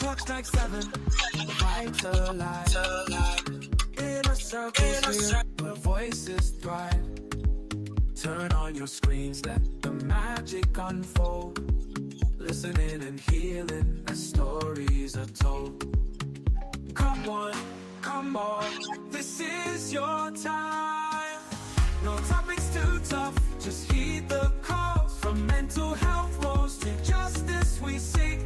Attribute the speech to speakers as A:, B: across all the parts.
A: clock's like 7, vitalize. In a circle, where voices thrive. Turn on your screens, let the magic unfold. Listening and healing as stories are told. Come on, this is your time. No topics too tough, just heed the calls. From mental health woes to justice we seek.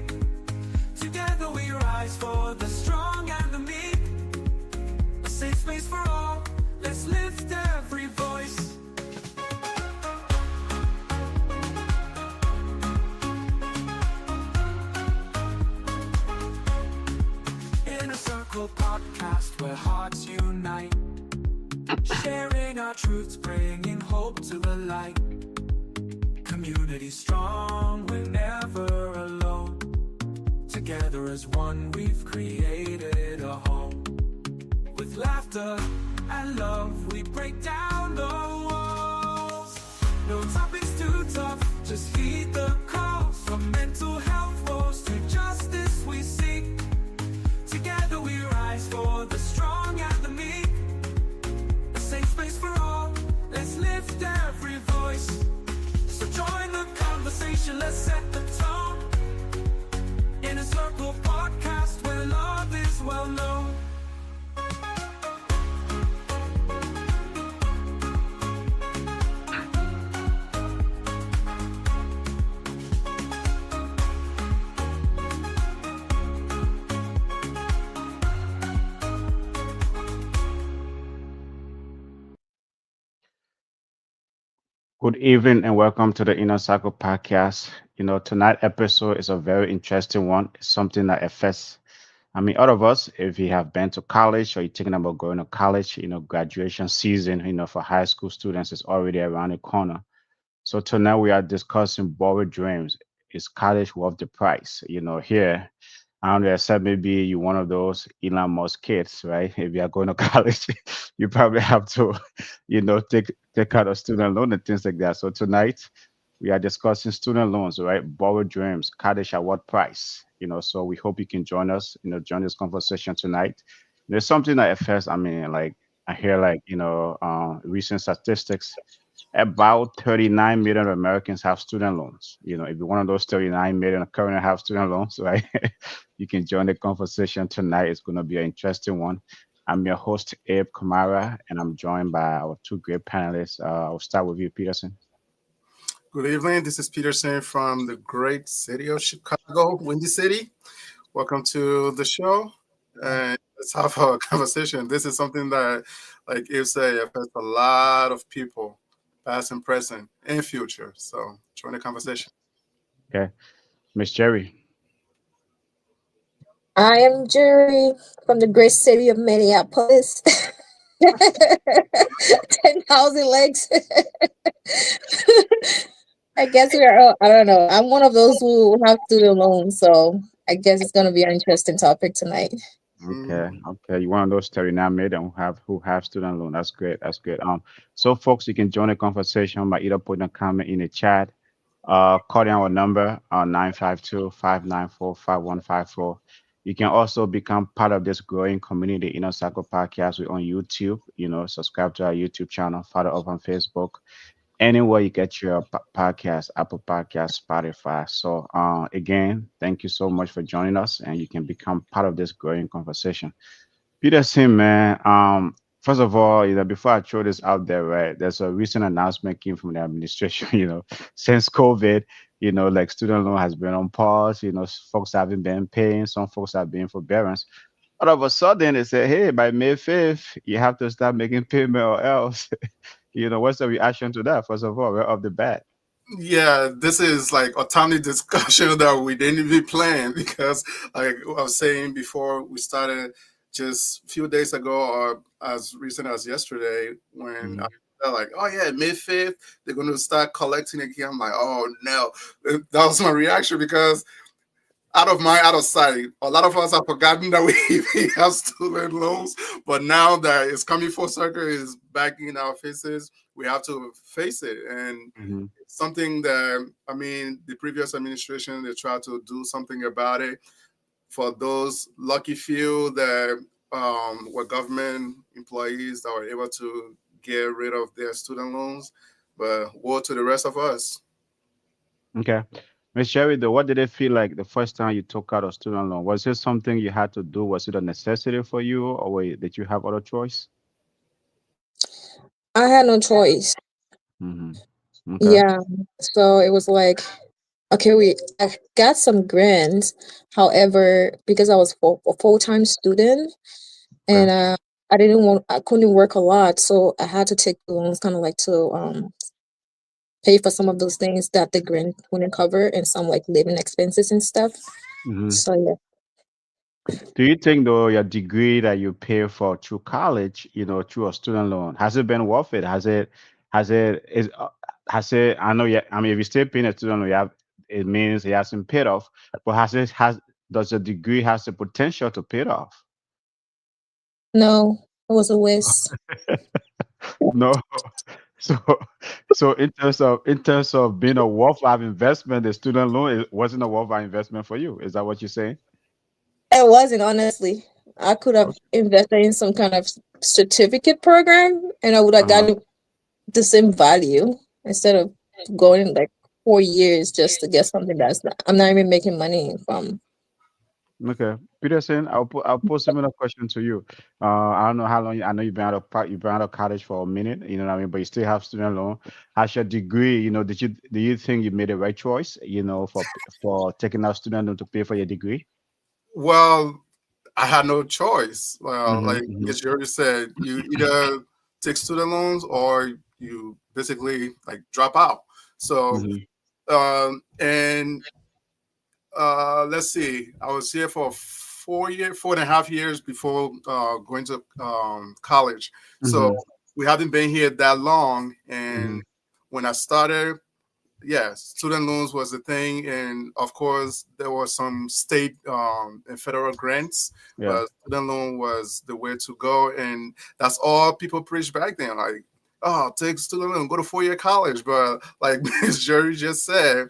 A: Together we rise for the strong and the meek. A safe space for all, let's lift every voice. Podcast where hearts unite, sharing our truths, bringing hope to the light. Community strong, we're never alone. Together as one, we've created a home. With laughter and love, we break down the walls. No topics too tough, just heed the calls. From mental health woes to justice we seek. Together we rise for the strong and the meek. A safe space for all, let's lift every voice. So join the conversation, let's set the tone. In a circle podcast where love is well known.
B: Good evening and welcome to the Inner Circle podcast. Tonight's episode is a very interesting one. It's something that affects, all of us, if you have been to college or you're thinking about going to college, graduation season, for high school students is already around the corner. So tonight we are discussing borrowed dreams. Is college worth the price? Here, I don't know, except maybe you one of those Elon Musk kids, right? If you are going to college, you probably have to, take out a student loan and things like that. So tonight we are discussing student loans, right? Borrowed dreams, college at what price? So we hope you can join us, join this conversation tonight. There's something that affects, like I hear recent statistics about 39 million Americans have student loans. If you're one of those 39 million currently have student loans, right? You can join the conversation tonight. It's going to be an interesting one. I'm your host, Abe Kamara, and I'm joined by our two great panelists. I'll start with you, Peterson.
C: Good evening. This is Peterson from the great city of Chicago, Windy City. Welcome to the show. And let's have a conversation. This is something that, like Abe said, affects a lot of people, past and present and future. So join the conversation.
B: Okay. Miss Jerry.
D: I am Jerry from the great city of Minneapolis. 10,000 legs. I guess I don't know. I'm one of those who have student loans, so I guess it's going to be an interesting topic tonight.
B: Okay. You're one of those 39 million who have student loan. That's great. So folks, you can join the conversation by either putting a comment in the chat, calling our number 952-594-5154. You can also become part of this growing community, Inner Circle Podcast. We're on YouTube. Subscribe to our YouTube channel, follow up on Facebook, anywhere you get your podcast, Apple Podcast, Spotify. So again, thank you so much for joining us, and you can become part of this growing conversation. Peterson, man. First of all, before I throw this out there, right? There's a recent announcement came from the administration. Since COVID, like student loan has been on pause. Folks haven't been paying. Some folks have been forbearance. All of a sudden, they say, "Hey, by May 5th, you have to start making payment, or else." What's the reaction to that? First of all, right off the bat.
C: Yeah, this is like a timely discussion that we didn't even plan because, like I was saying before we started, just a few days ago or as recent as yesterday, when they're like, "Oh yeah, May 5th, they're going to start collecting again." I'm like, "Oh no!" That was my reaction because out of mind, out of sight. A lot of us have forgotten that we have student loans, but now that it's coming full circle, is back in our faces. We have to face it, and it's something that the previous administration they tried to do something about it. for those lucky few that were government employees that were able to get rid of their student loans, but woe to the rest of us.
B: Okay. Miss Sherry, though, what did it feel like the first time you took out a student loan? Was it something you had to do? Was it a necessity for you, or did you have other choice?
D: I had no choice.
B: Mm-hmm. Okay.
D: Yeah. So it was like, okay, I got some grants. However, because I was a full-time student
B: Okay.
D: and I couldn't work a lot, so I had to take loans kind of like to pay for some of those things that the grant wouldn't cover and some like living expenses and stuff.
B: Mm-hmm.
D: So yeah.
B: Do you think though your degree that you pay for through college, through a student loan, has it been worth it? Has it is has it? I know. Yeah. I mean, if you still paying a student loan, it means it hasn't paid off. But does the degree has the potential to pay it off?
D: No, it was a waste.
B: No. So, so in terms of being a worthwhile investment, the student loan wasn't a worthwhile investment for you. Is that what you're saying?
D: It wasn't, honestly. I could have
B: Okay.
D: invested in some kind of certificate program and I would have
B: Uh-huh.
D: gotten the same value instead of going like 4 years just to get something I'm not even making money from.
B: Okay, Peterson, I'll put similar question to you. I don't know how long I know you've been out of college for a minute. You know what I mean, but you still have student loan. As your degree, do you think you made the right choice? For taking out student loan to pay for your degree.
C: Well, I had no choice. Well,
B: Mm-hmm.
C: like
B: Mm-hmm.
C: as you already said, you either take student loans or you basically like drop out. So,
B: Mm-hmm.
C: and let's see, I was here for 4.5 years before going to college. So
B: Mm-hmm.
C: we haven't been here that long.
B: Mm-hmm.
C: And when I started, yeah, student loans was the thing, and of course there was some state and federal grants,
B: Yeah.
C: but student loan was the way to go, and that's all people preached back then. Like, oh, take student loan, go to 4 year college. But like Ms. Jerry just said,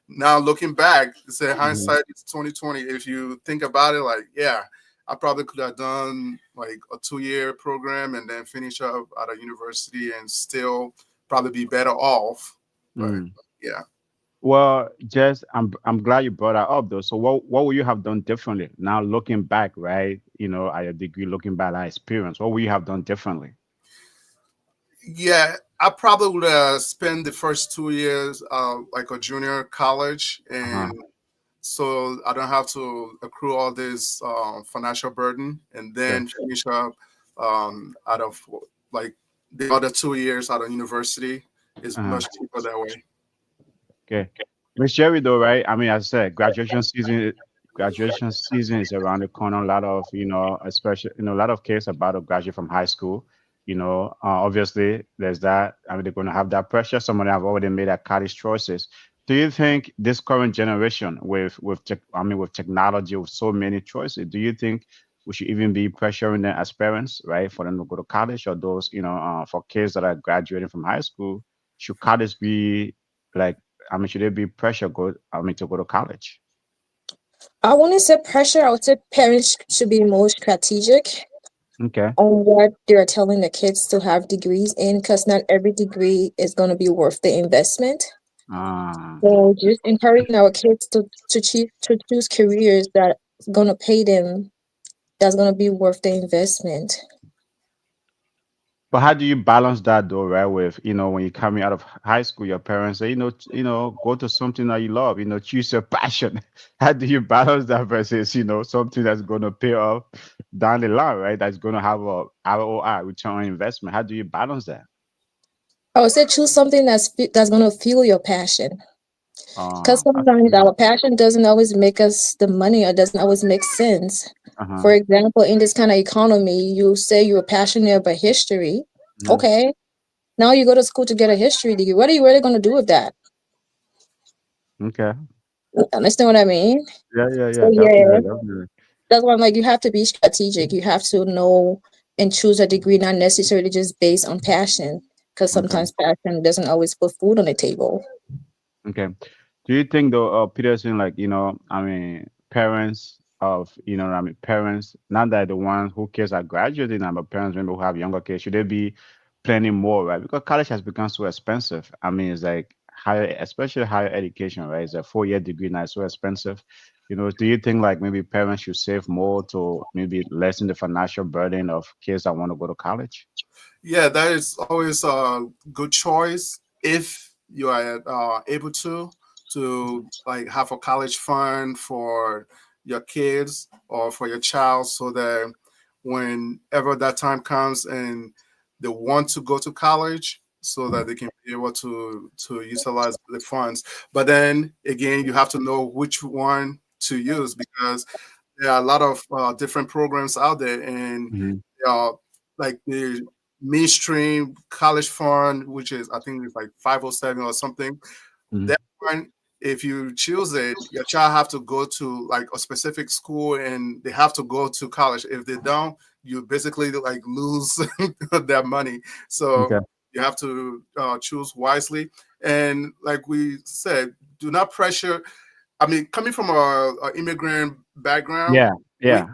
C: now looking back, say
B: Mm-hmm.
C: hindsight is 2020. If you think about it, like, yeah, I probably could have done like a 2 year program and then finish up at a university and still probably be better off. But
B: Mm.
C: yeah.
B: Well, Jess, I'm glad you brought that up though. So what would you have done differently now looking back, right? At your degree, looking back at that experience, what would you have done differently?
C: Yeah, I probably would spend the first 2 years like a junior college,
B: Uh-huh.
C: and so I don't have to accrue all this financial burden, and
B: Okay.
C: then finish up out of like the other 2 years out of university is
B: Uh-huh.
C: much cheaper that way.
B: Okay. Miss Jerry, though, right? I mean, as I said, graduation season is around the corner. A lot of, especially, a lot of kids about to graduate from high school. Obviously, there's that. I mean, they're going to have that pressure. Some of them have already made their college choices. Do you think this current generation, with technology, with so many choices, do you think we should even be pressuring them as parents, right, for them to go to college, or those, for kids that are graduating from high school, should college be like? I mean, should there be pressure to go to college?
D: I wouldn't say pressure. I would say parents should be more strategic
B: Okay.
D: on what they're telling the kids to have degrees in, because not every degree is going to be worth the investment.
B: Ah,
D: So just encouraging our kids to choose careers that's going to pay them, that's going to be worth the investment.
B: but how do you balance that though, right? With when you're coming out of high school, your parents say, go to something that you love, choose your passion. How do you balance that versus something that's going to pay off down the line, right? That's going to have a ROI, return on investment. How do you balance that?
D: I would say choose something that's going to fuel your passion. Because
B: That's
D: sometimes
B: good.
D: our passion doesn't always make us the money or doesn't always make sense.
B: Uh-huh.
D: For example, in this kind of economy, you say you're passionate about history.
B: Mhm.
D: Okay, now you go to school to get a history degree. What are you really going to do with that?
B: Okay.
D: Understand what I mean?
B: Yeah, yeah,
D: So
B: yeah,
D: yeah,
B: definitely, definitely.
D: that's why I'm like, you have to be strategic. You have to know and choose a degree, not necessarily just based on passion, because
B: Okay.
D: sometimes passion doesn't always put food on the table.
B: Okay. Do you think though, Peterson, like, I mean, parents, of, I mean, parents, not that the ones who kids are graduating now, but parents maybe who have younger kids, should they be planning more, right? Because college has become so expensive. I mean, it's like higher, especially higher education, right? It's a 4 year degree now, it's so expensive. Do you think like maybe parents should save more to maybe lessen the financial burden of kids that want to go to college?
C: Yeah, that is always a good choice if you are able to like have a college fund for your kids or for your child, so that whenever that time comes and they want to go to college, so that they can be able to utilize the funds. But then again, you have to know which one to use, because there are a lot of different programs out there, and
B: Hmm.
C: uh, like the mainstream college fund, which is I think it's like 507 or something.
B: Hmm.
C: That one, if you choose it, your child have to go to like a specific school, and they have to go to college. If they don't, you basically like lose that money. So
B: Okay.
C: you have to choose wisely. And like we said, do not pressure. I mean, coming from a immigrant background,
B: Yeah.
C: we
B: Yeah.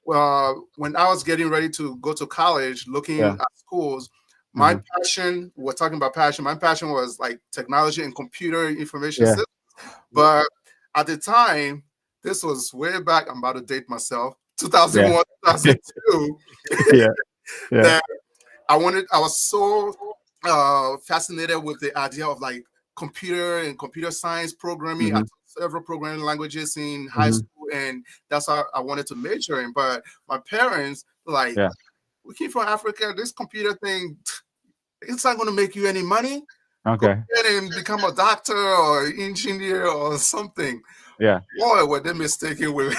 C: when I was getting ready to go to college, looking
B: Yeah.
C: at schools, my
B: Hmm.
C: passion, we're talking about passion, my passion was like technology and computer information
B: Yeah.
C: systems. But at the time, this was way back, I'm about to date myself,
B: Yeah.
C: 2001, 2002,
B: Yeah. Yeah.
C: that I was so fascinated with the idea of like computer and computer science programming. I
B: Hmm.
C: took several programming languages in high
B: Hmm.
C: school, and that's how I wanted to major in. But my parents, like,
B: Yeah.
C: we came from Africa, this computer thing, it's not going to make you any money. Go
B: Okay.
C: ahead and become a doctor or engineer or something.
B: Yeah.
C: Boy, were they mistaken with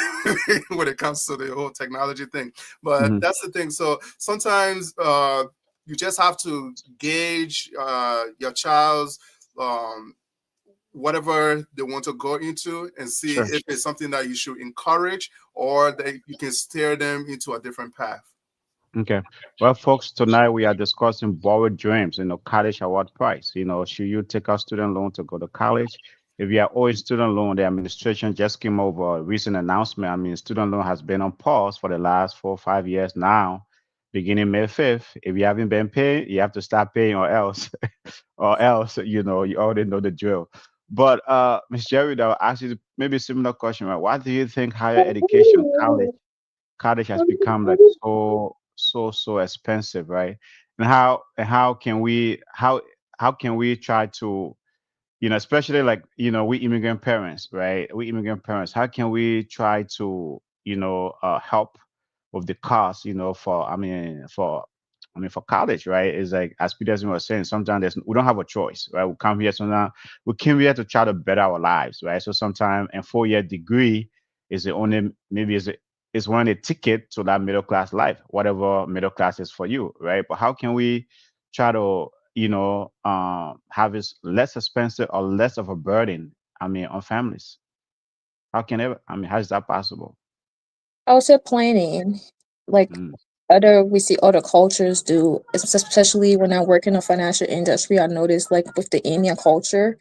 C: when it comes to the whole technology thing. But
B: Hmm.
C: that's the thing. So sometimes you just have to gauge your child's um, whatever they want to go into, and see
B: Sure.
C: if it's something that you should encourage, or that you can steer them into a different path.
B: Okay. Well, folks, tonight we are discussing borrowed dreams, college at what price? Should you take out student loan to go to college? If you are owing student loan, the administration just came over a recent announcement. I mean, student loan has been on pause for the last 4 or 5 years now, beginning May 5th. If you haven't been paying, you have to start paying, or else, or else, you already know the drill. But Ms. Jerry, I'll ask you maybe a similar question, right? Why do you think higher education, college has become like so expensive, right? And how can how can we try to, especially like, we immigrant parents, right? We immigrant parents, how can we try to, help with the cost, for for college, right? Is like, as Peterson was saying, sometimes we don't have a choice, right? We come here sometimes, we came here to try to better our lives, right? So sometimes a 4 year degree is the only, maybe is one of the ticket to that middle class life, whatever middle class is for you, right? But how can we try to, have it less expensive or less of a burden, I mean, on families? How is that possible?
D: I was just planning, like
B: Mm,
D: other we see other cultures do, especially when I work in the financial industry. I noticed like with the Indian culture,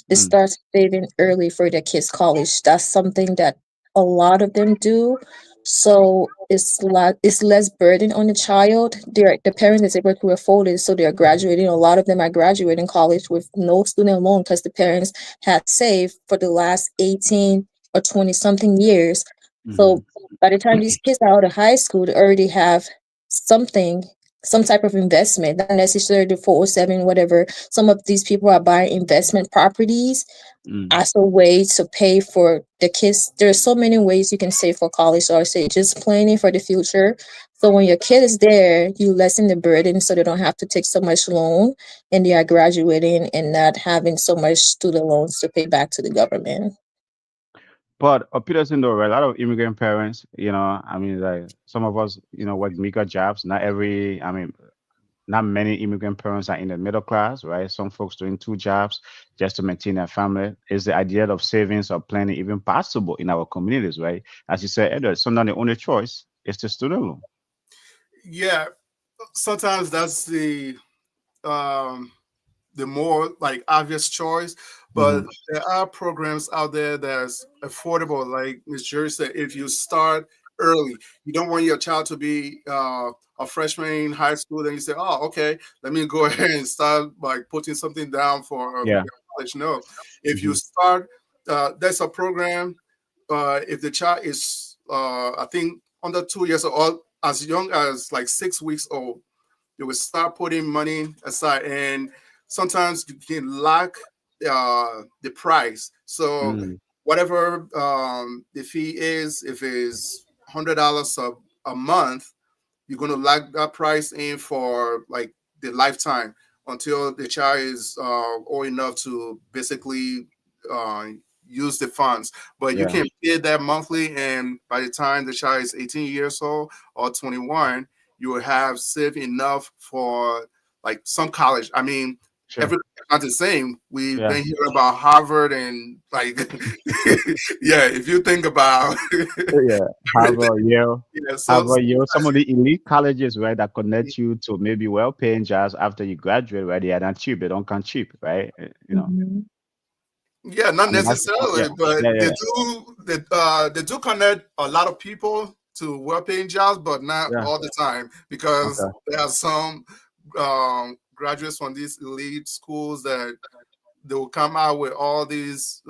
D: they
B: mm,
D: start saving early for their kids' college. That's something that a lot of them do. So it's less burden on the child. The parent is able to afford it, so they're graduating. A lot of them are graduating college with no student loan because the parents had saved for the last 18 or 20 something years.
B: mm-hmm,
D: So by the time these kids are out of high school, they already have something, some type of investment, not necessarily the 407, whatever. Some of these people are buying investment properties
B: mm.
D: as a way to pay for the kids. There's so many ways you can save for college. So I say just planning for the future. So when your kid is there, you lessen the burden so they don't have to take so much loan and they are graduating and not having so much student loans to pay back to the government.
B: But Peterson, though, right, a lot of immigrant parents, I mean, like some of us, work meager jobs. Not many immigrant parents are in the middle class, right? Some folks doing two jobs just to maintain their family. Is the idea of savings or planning even possible in our communities, right? As you said earlier, sometimes the only choice is the student loan.
C: Yeah, sometimes that's the um, the more like obvious choice.
B: Mm-hmm.
C: But there are programs out there that's affordable. Like Miss Jerry said, if you start early, you don't want your child to be a freshman in high school. Then you say, "Oh, okay, let me go ahead and start like putting something down for
B: Yeah.
C: college." No, if you
B: Mm-hmm.
C: start, there's a program. If the child is, I think, under 2 years old, as young as like 6 weeks old, you will start putting money aside, and sometimes you can lock the price. So
B: Mm.
C: whatever the fee is, if it's $100 a month, you're going to lock that price in for like the lifetime until the child is old enough to basically uh, use the funds. But you
B: Yeah.
C: can pay that monthly, and by the time the child is 18 years old or 21, you will have saved enough for like some college. I mean,
B: Sure.
C: everything's not the same. We've
B: Yeah.
C: been hearing about Harvard and like, yeah, if you think about
B: Yeah.
C: everything,
B: Harvard, Yale,
C: yeah, so
B: Harvard, Yale, some of the elite colleges, right, that connect you to maybe well-paying jobs after you graduate, right? They are not cheap. They don't come cheap, right? You know.
D: Mhm.
C: yeah, not
B: I mean, that's the point. Yeah.
C: necessarily, but
B: Yeah. Yeah.
C: they do connect a lot of people to well-paying jobs, but not
B: Yeah.
C: all the time because
B: Okay.
C: there are some graduates from these elite schools that they will come out with all these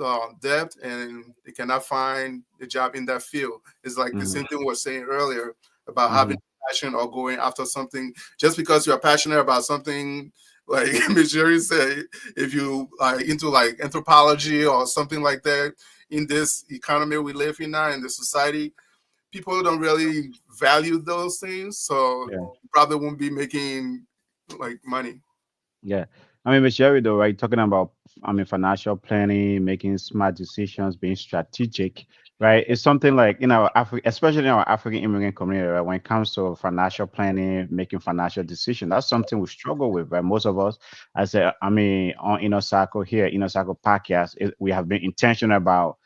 C: debt and they cannot find a job in that field. It's like the
B: Mm-hmm.
C: same thing we were saying earlier about
B: Mm-hmm.
C: having passion or going after something. Just because you're passionate about something, like Ms. Jerry said, if you are into like anthropology or something like that, in this economy we live in now, in the society, people don't really value those things. So
B: Yeah.
C: you probably won't be making like money.
B: Yeah. I mean, Miss Jerry, though, right? Talking about, I mean, financial planning, making smart decisions, being strategic, right? It's something like, especially in our African immigrant community, right? When it comes to financial planning, making financial decisions, that's something we struggle with, right? Most of us, I mean, on Inner Circle here, Inner Circle podcast, we have been intentional about,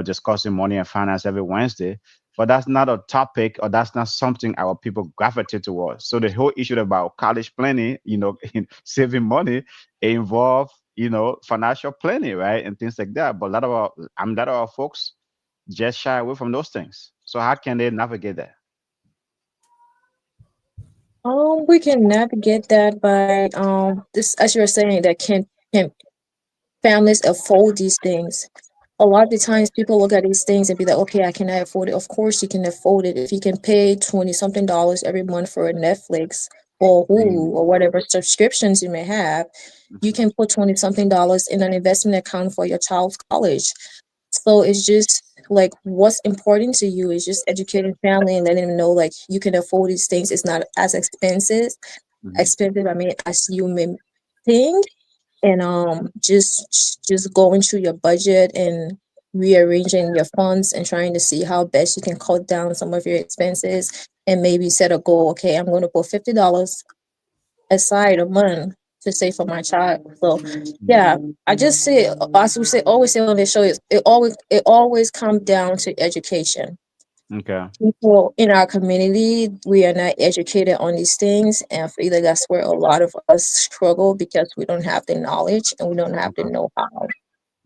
B: discussing money and finance every Wednesday. But that's not a topic, or that's not something our people gravitate towards. So the whole issue about college planning, saving money, involve, financial planning, right? And things like that. But a lot of our folks just shy away from those things. So how can they navigate that?
D: We can navigate that by this, as you were saying, that can families afford these things? A lot of the times people look at these things and be like, okay, I cannot afford it. Of course you can afford it. If you can pay 20 something dollars every month for a Netflix or
B: Mm,
D: Hulu or whatever subscriptions you may have, you
B: mhm,
D: can put 20 something dollars in an investment account for your child's college. So it's just like what's important to you is just educating family and letting them know like you can afford these things. It's not as
B: mhm,
D: expensive, I mean, as you may think, and just going through your budget and rearranging your funds and trying to see how best you can cut down some of your expenses and maybe set a goal. Okay, I'm going to put $50 aside a month to save for my child. So
B: mhm.
D: yeah, I just say, as we say, always say on this show, it always comes down to education.
B: Okay.
D: People in our community, we are not educated on these things, and I feel like that's where a lot of us struggle because we don't have the knowledge and we don't have the
B: Okay.
D: know-how.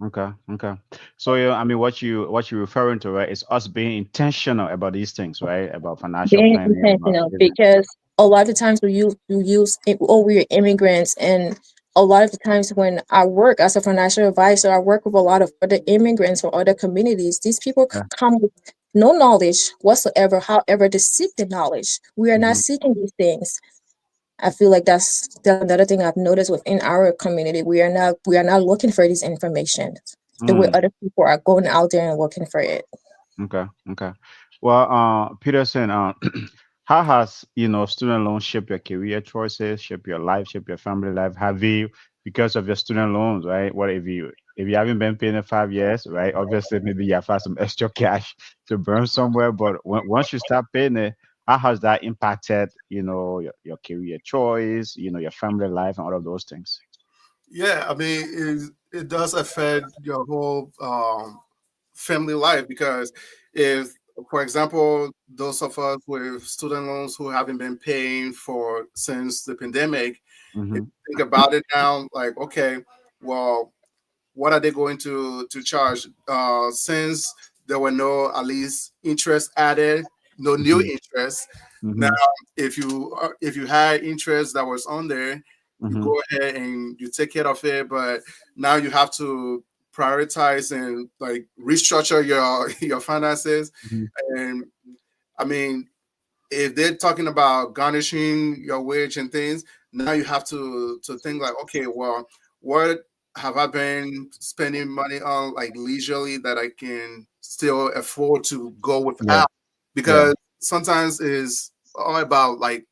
B: Okay. Okay. So yeah, I mean, what you're referring to, right, is us being intentional about these things, right? About financial
D: Being
B: planning, about
D: intentional,
B: saving.
D: because a lot of the times we're immigrants, and a lot of the times when I work as a financial advisor, I work with a lot of other immigrants or other communities. These people
B: Yeah.
D: come with no knowledge whatsoever. However, to seek the knowledge, we are not
B: Hmm.
D: seeking these things. I feel like that's another thing I've noticed within our community. We are not looking for this information the way
B: Mm.
D: other people are going out there and looking for it.
B: Okay. Okay. Well, Peterson, how has student loans shaped your career choices, shaped your life, shaped your family life? Have you, because of your student loans, right? What if you haven't been paying in 5 years, right? Obviously, maybe you have had some extra cash to burn somewhere, but once you start paying it, how has that impacted, your career choice, your family life, and all of those things?
C: Yeah, I mean, it does affect your whole family life because if, for example, those of us with student loans who haven't been paying for since the pandemic, If
B: Mm-hmm.
C: you think about it now, like, okay, well, what are they going to charge? Since there were no at least interest added, no new
B: Mm-hmm.
C: interest. Now,
B: Mm-hmm.
C: if you had interest that was on there, you
B: Mm-hmm.
C: go ahead and you take care of it. But now you have to prioritize and like restructure your your finances.
B: Mm-hmm.
C: And I mean, if they're talking about garnishing your wage and things, now you have to think like, okay, well, what have I been spending money on like leisurely that I can still afford to go
B: Yeah.
C: without?
B: Yeah.
C: Because sometimes it's all about like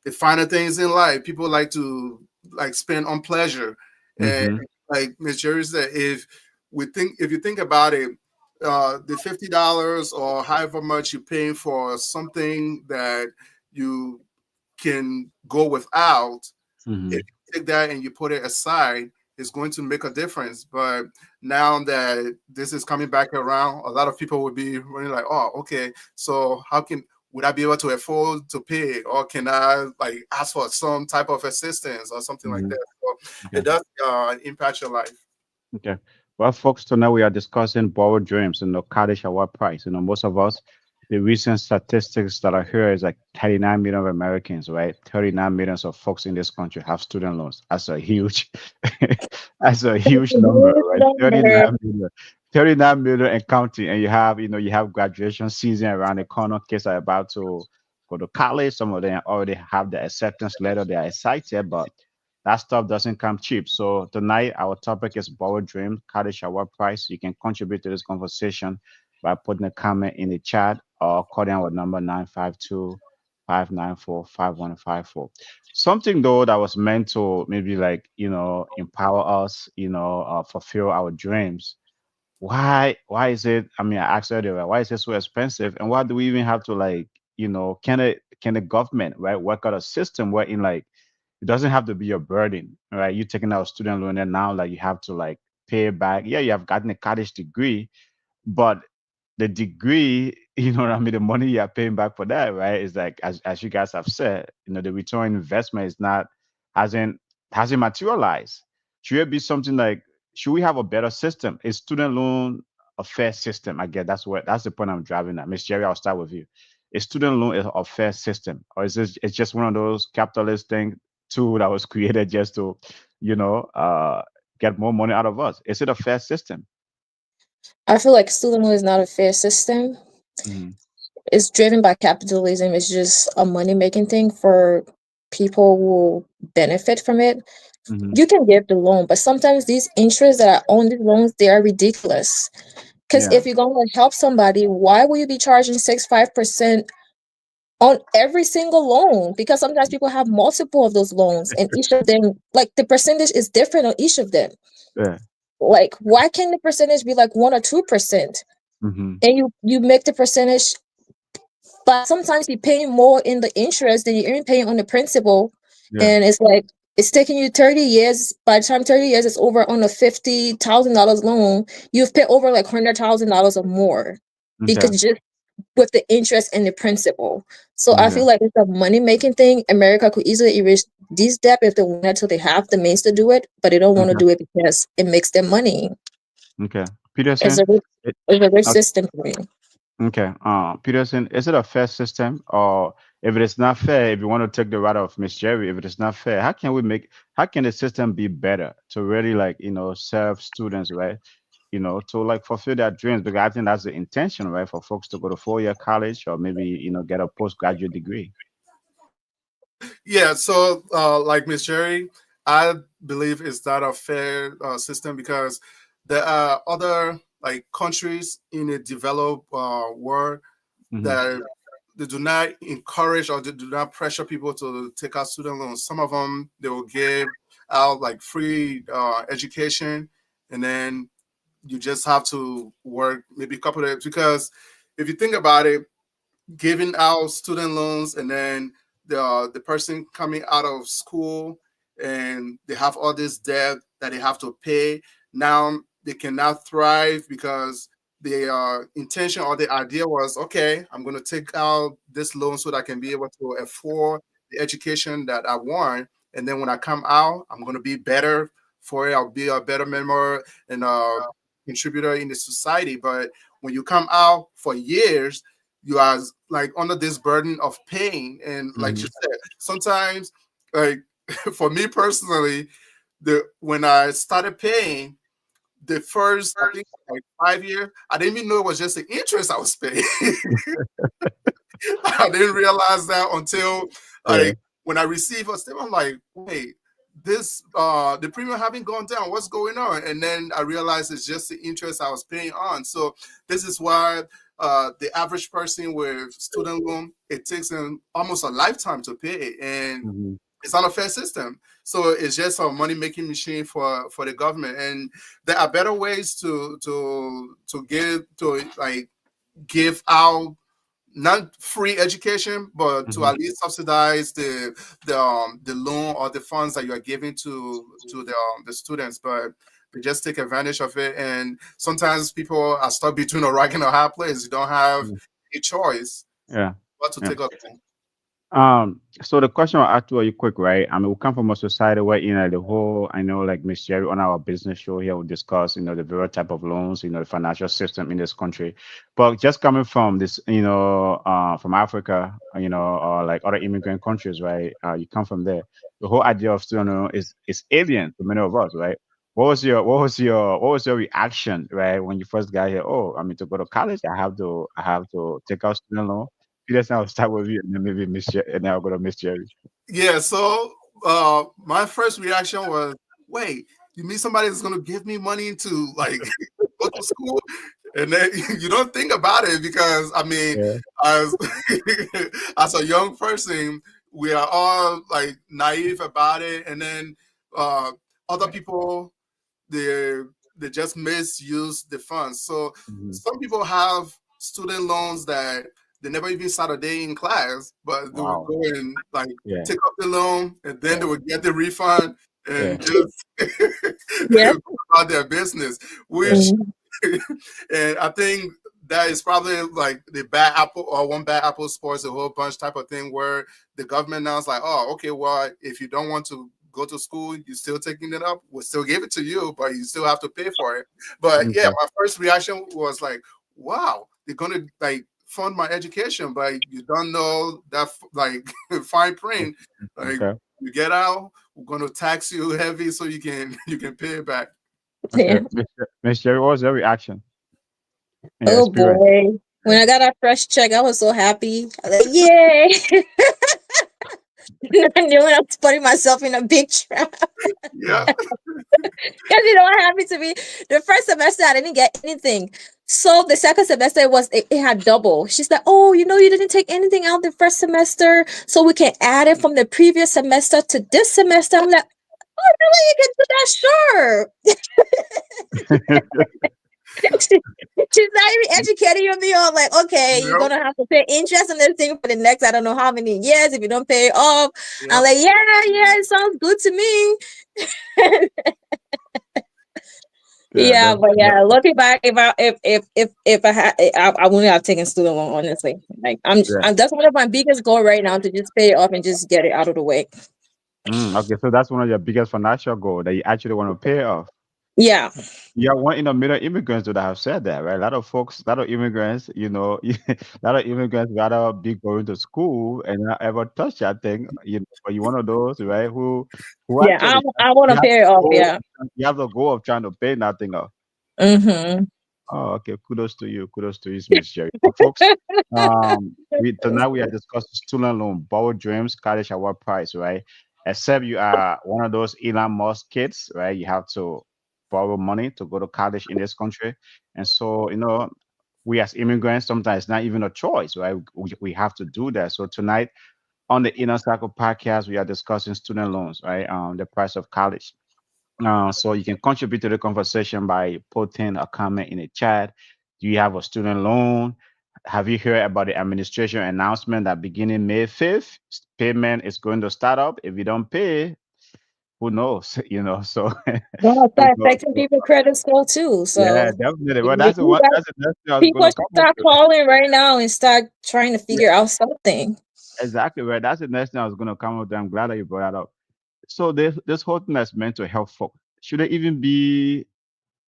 C: the finer things in life. People like to like spend on pleasure, and
B: Mm-hmm.
C: like Miss Jerry said, if you think about it, the $50 or however much you're paying for something that you can go without, if
B: Mm-hmm.
C: you take that and you put it aside, it's going to make a difference. But now that this is coming back around, a lot of people would be running like, oh, okay, so how can would I be able to afford to pay, or can I like ask for some type of assistance or something like
B: Mm-hmm.
C: that? So it
B: Okay.
C: does impact your life.
B: Okay. Well, folks, tonight we are discussing borrowed dreams and the cottage at what price. Most of us, the recent statistics that I hear is like 39 million of Americans, right? 39 millions of folks in this country have student loans. That's a huge, that's a huge number,
D: Huge
B: right?
D: number.
B: 39 million and counting. And you have graduation season around the corner. Kids are about to go to college. Some of them already have the acceptance letter. They are excited, but that stuff doesn't come cheap. So tonight our topic is borrowed dream, cottage at what price. You can contribute to this conversation by putting a comment in the chat or calling our number 952-594-5154. Something though that was meant to maybe like empower us, fulfill our dreams. Why is it, I mean, I asked earlier, why is it so expensive, and why do we even have to like, can the government, right, work out a system where in like it doesn't have to be a burden, right? You taking out a student loan and now like you have to like pay it back. Yeah, you have gotten a college degree, but the degree, what I mean, the money you're paying back for that, right, is like as you guys have said, the return on investment is not hasn't hasn't materialized. Should it be something like, should we have a better system? Is student loan a fair system? I guess that's the point I'm driving at. Miss Jerry, I'll start with you. Is student loan a fair system, or is this it's just one of those capitalist thing tool that was created just to, you know, uh get more money out of us? Is it a fair system?
D: I feel like student loan is not a fair system.
B: Mm-hmm.
D: It's driven by capitalism. It's just a money making thing for people who benefit from it.
B: Mm-hmm.
D: You can give the loan, but sometimes these interests that are on these loans, they are ridiculous. Because
B: Yeah.
D: if you're going to help somebody, why will you be charging 5% on every single loan? Because sometimes people have multiple of those loans, and each of them, like the percentage is different on each of them.
B: Yeah.
D: Like, why can the percentage be like 1 or 2%?
B: Mm-hmm.
D: And you make the percentage, but sometimes you're paying more in the interest than you're even paying on the principal.
B: Yeah.
D: And it's like it's taking you 30 years. By the time 30 years is over on a $50,000 loan, you've paid over like $100,000 or more,
B: Okay.
D: because just with the interest and the principal. So I
B: Okay.
D: feel like it's a money making thing. America could easily erase these debt if they wanted to. They have the means to do it, but they don't want to
B: Okay.
D: do it because it makes them money.
B: Okay.
D: It's
B: Peterson.
D: a rich,
B: It,
D: it's a rich
B: okay.
D: system for me.
B: Okay. Peterson, is it a fair system, or if it is not fair, if you want to take the route of Miss Jerry, if it is not fair, how can the system be better to really like, serve students, right? To like fulfill their dreams, because I think that's the intention, right? For folks to go to 4-year college or maybe, get a postgraduate degree.
C: Yeah, so like Miss Jerry, I believe it's not a fair system because there are other like countries in the developed world
B: Mm-hmm.
C: that they do not encourage or they do not pressure people to take out student loans. Some of them they will give out like free education, and then you just have to work maybe a couple of because if you think about it, giving out student loans and then the person coming out of school and they have all this debt that they have to pay. Now they cannot thrive because the intention or the idea was, okay, I'm going to take out this loan so that I can be able to afford the education that I want, and then when I come out, I'm gonna be better for it. I'll be a better member and contributor in the society. But when you come out for years, you are like under this burden of pain, and like you
B: Hmm.
C: said, sometimes like for me personally, the when I started paying the first, I think like 5 years, I didn't even know it was just the interest I was paying. I didn't realize that until
B: Yeah.
C: like when I received a statement. I'm like, wait, this the premium haven't gone down. What's going on? And then I realized it's just the interest I was paying on. So this is why the average person with student loan, it takes them almost a lifetime to pay it. And
B: Hmm.
C: it's not a fair system. So it's just a money making machine for the government. And there are better ways to give to like give out not free education, but to
B: Hmm.
C: at least subsidize the loan or the funds that you are giving to the students. But they just take advantage of it, and sometimes people are stuck between a rock and a hard place. You don't have a choice
B: Yeah.
C: but to
B: Yeah.
C: take a loan.
B: So the question I'll ask you quick, right? I mean, we come from a society where, the whole, I know, like Miss Jerry on our business show here, we discuss, the various type of loans, the financial system in this country. But just coming from this, from Africa, or like other immigrant countries, right? You come from there. The whole idea of student loan is alien to many of us, right? What was your reaction, right, when you first got here? Oh, I mean, to go to college, I have to take out student loan. Let's now start with you, and then maybe Miss Jerry, and then I'll go to Miss Jerry.
C: Yeah, so my first reaction was, wait, you mean somebody is gonna give me money to like go to school? And then you don't think about it because I mean,
B: Yeah.
C: as as a young person, we are all like naive about it, and then uh, other people they they just misuse the funds. So
B: Hmm.
C: some people have student loans that they never even sat a day in class, but they would
B: Wow.
C: go and like
B: Yeah.
C: take up the loan, and then they
B: Yeah.
C: would get the refund
B: Yeah.
C: and just
D: Yeah.
C: go about their business. Which,
D: Mhm.
C: and I think that is probably like the bad apple or one bad apple spoils a whole bunch type of thing, where the government now is like, oh, okay, well, if you don't want to go to school, you're still taking it up, we'll still give it to you, but you still have to pay for it. But yeah,
B: Okay.
C: my first reaction was like, wow, they're gonna like fund my education, but you don't know that like fine print, like
B: Okay.
C: you get out, we're gonna tax you heavy so you can you can pay it back.
B: Okay.
D: Yeah.
B: Miss Jerry, what was your reaction and your
D: Oh
B: experience?
D: boy. When
B: Yeah.
D: I got a fresh check, I was so happy. I was like, yay. I knew I was putting myself in a big trap.
C: Yeah.
D: Because what happened to me the first semester, I didn't get anything. So the second semester it had double. She's like, oh, you didn't take anything out the first semester, so we can add it from the previous semester to this semester. I'm like, oh, really? You can do that? Sure. She's not even educating me on like, okay, you're
C: Yep.
D: gonna have to pay interest on this thing for the next I don't know how many years if you don't pay it off. I'm
C: Yep.
D: like, yeah, it sounds good to me.
B: Yeah.
D: Yeah, but yeah, looking back, if I had, I wouldn't have taken student loan. Honestly, like
B: Yeah.
D: I'm that's one of my biggest goal right now to just pay it off and just get it out of the way.
B: Okay. So that's one of your biggest financial goal that you actually want to pay off.
D: Yeah,
B: Yeah, one in the middle immigrants that have said that, right? A lot of folks, a lot of immigrants, a lot of immigrants rather be going to school and not ever touch that thing. But you one of those, right? Who
D: yeah,
B: actually
D: I want
B: you
D: to
B: have
D: pay
B: the
D: it off.
B: goal,
D: Yeah.
B: you have the goal of trying to pay nothing off.
D: Mm-hmm.
B: Oh, okay. Kudos to you, Miss Jerry. Folks, tonight we are discussing student loan, borrowed dreams, college at what price, right? Except you are one of those Elon Musk kids, right? You have to borrow money to go to college in this country, and so we as immigrants sometimes it's not even a choice, right? We have to do that. So tonight on the Inner Circle podcast, we are discussing student loans, right? The price of college. So you can contribute to the conversation by putting a comment in the chat. Do you have a student loan? Have you heard about the administration announcement that beginning May 5th, payment is going to start up? If you don't pay, who knows? So
D: Well,
B: who
D: it's
B: knows?
D: affecting
B: So,
D: people credit score too.
B: yeah,
D: So
B: definitely. Well,
D: you
B: that's the one.
D: got,
B: That's the next thing I was
D: people
B: going to
D: should
B: come up
D: start
B: with.
D: calling right now and start trying to figure out something.
B: Exactly right. That's the next thing I was going to come up with. I'm glad that you brought that up. So this whole thing that's meant to help folk, should it even be,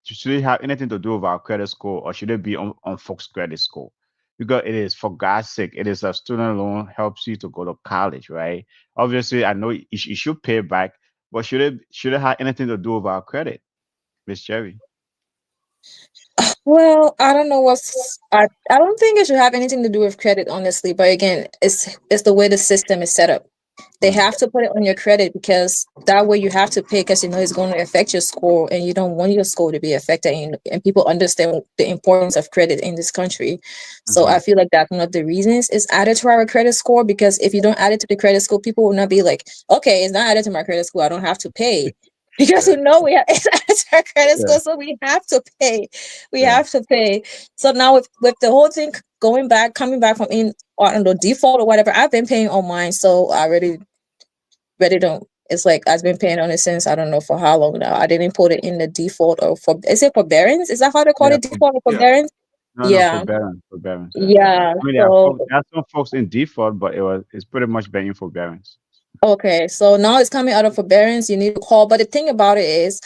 B: should it have anything to do with our credit score, or should it be on folks' credit score? Because it is, for God's sake, it is a student loan, helps you to go to college, right? Obviously, I know you should pay back, but should it have anything to do with our credit, Miss Cherry?
D: Well, I don't know I don't think it should have anything to do with credit, honestly. But again, it's the way the system is set up. They
B: Mm-hmm.
D: have to put it on your credit because that way you have to pay because you know it's going to affect your score and you don't want your score to be affected. And people understand the importance of credit in this country. So
B: Mm-hmm.
D: I feel like that's one of the reasons it's added to our credit score, because if you don't add it to the credit score, people will not be like, okay, it's not added to my credit score, I don't have to pay. Because
B: Yeah,
D: we know we have it's added to our credit
B: yeah,
D: score, so we have to pay. We
B: yeah.
D: have to pay. So now with the whole thing going back, coming back from in on the default or whatever, I've been paying on mine, so I already don't. It's like I've been paying on it since I don't know for how long now. I didn't put it in the default or for, is it forbearance? Is that how they call
B: Yeah,
D: it? Default or
C: Yeah.
D: forbearance?
B: no, no,
D: Yeah.
B: forbearance, forbearance. Yeah.
D: Yeah.
B: I mean,
D: So
B: there are some folks in default, but it's pretty much been in forbearance.
D: okay. So now it's coming out of forbearance. You need to call. But the thing about it is,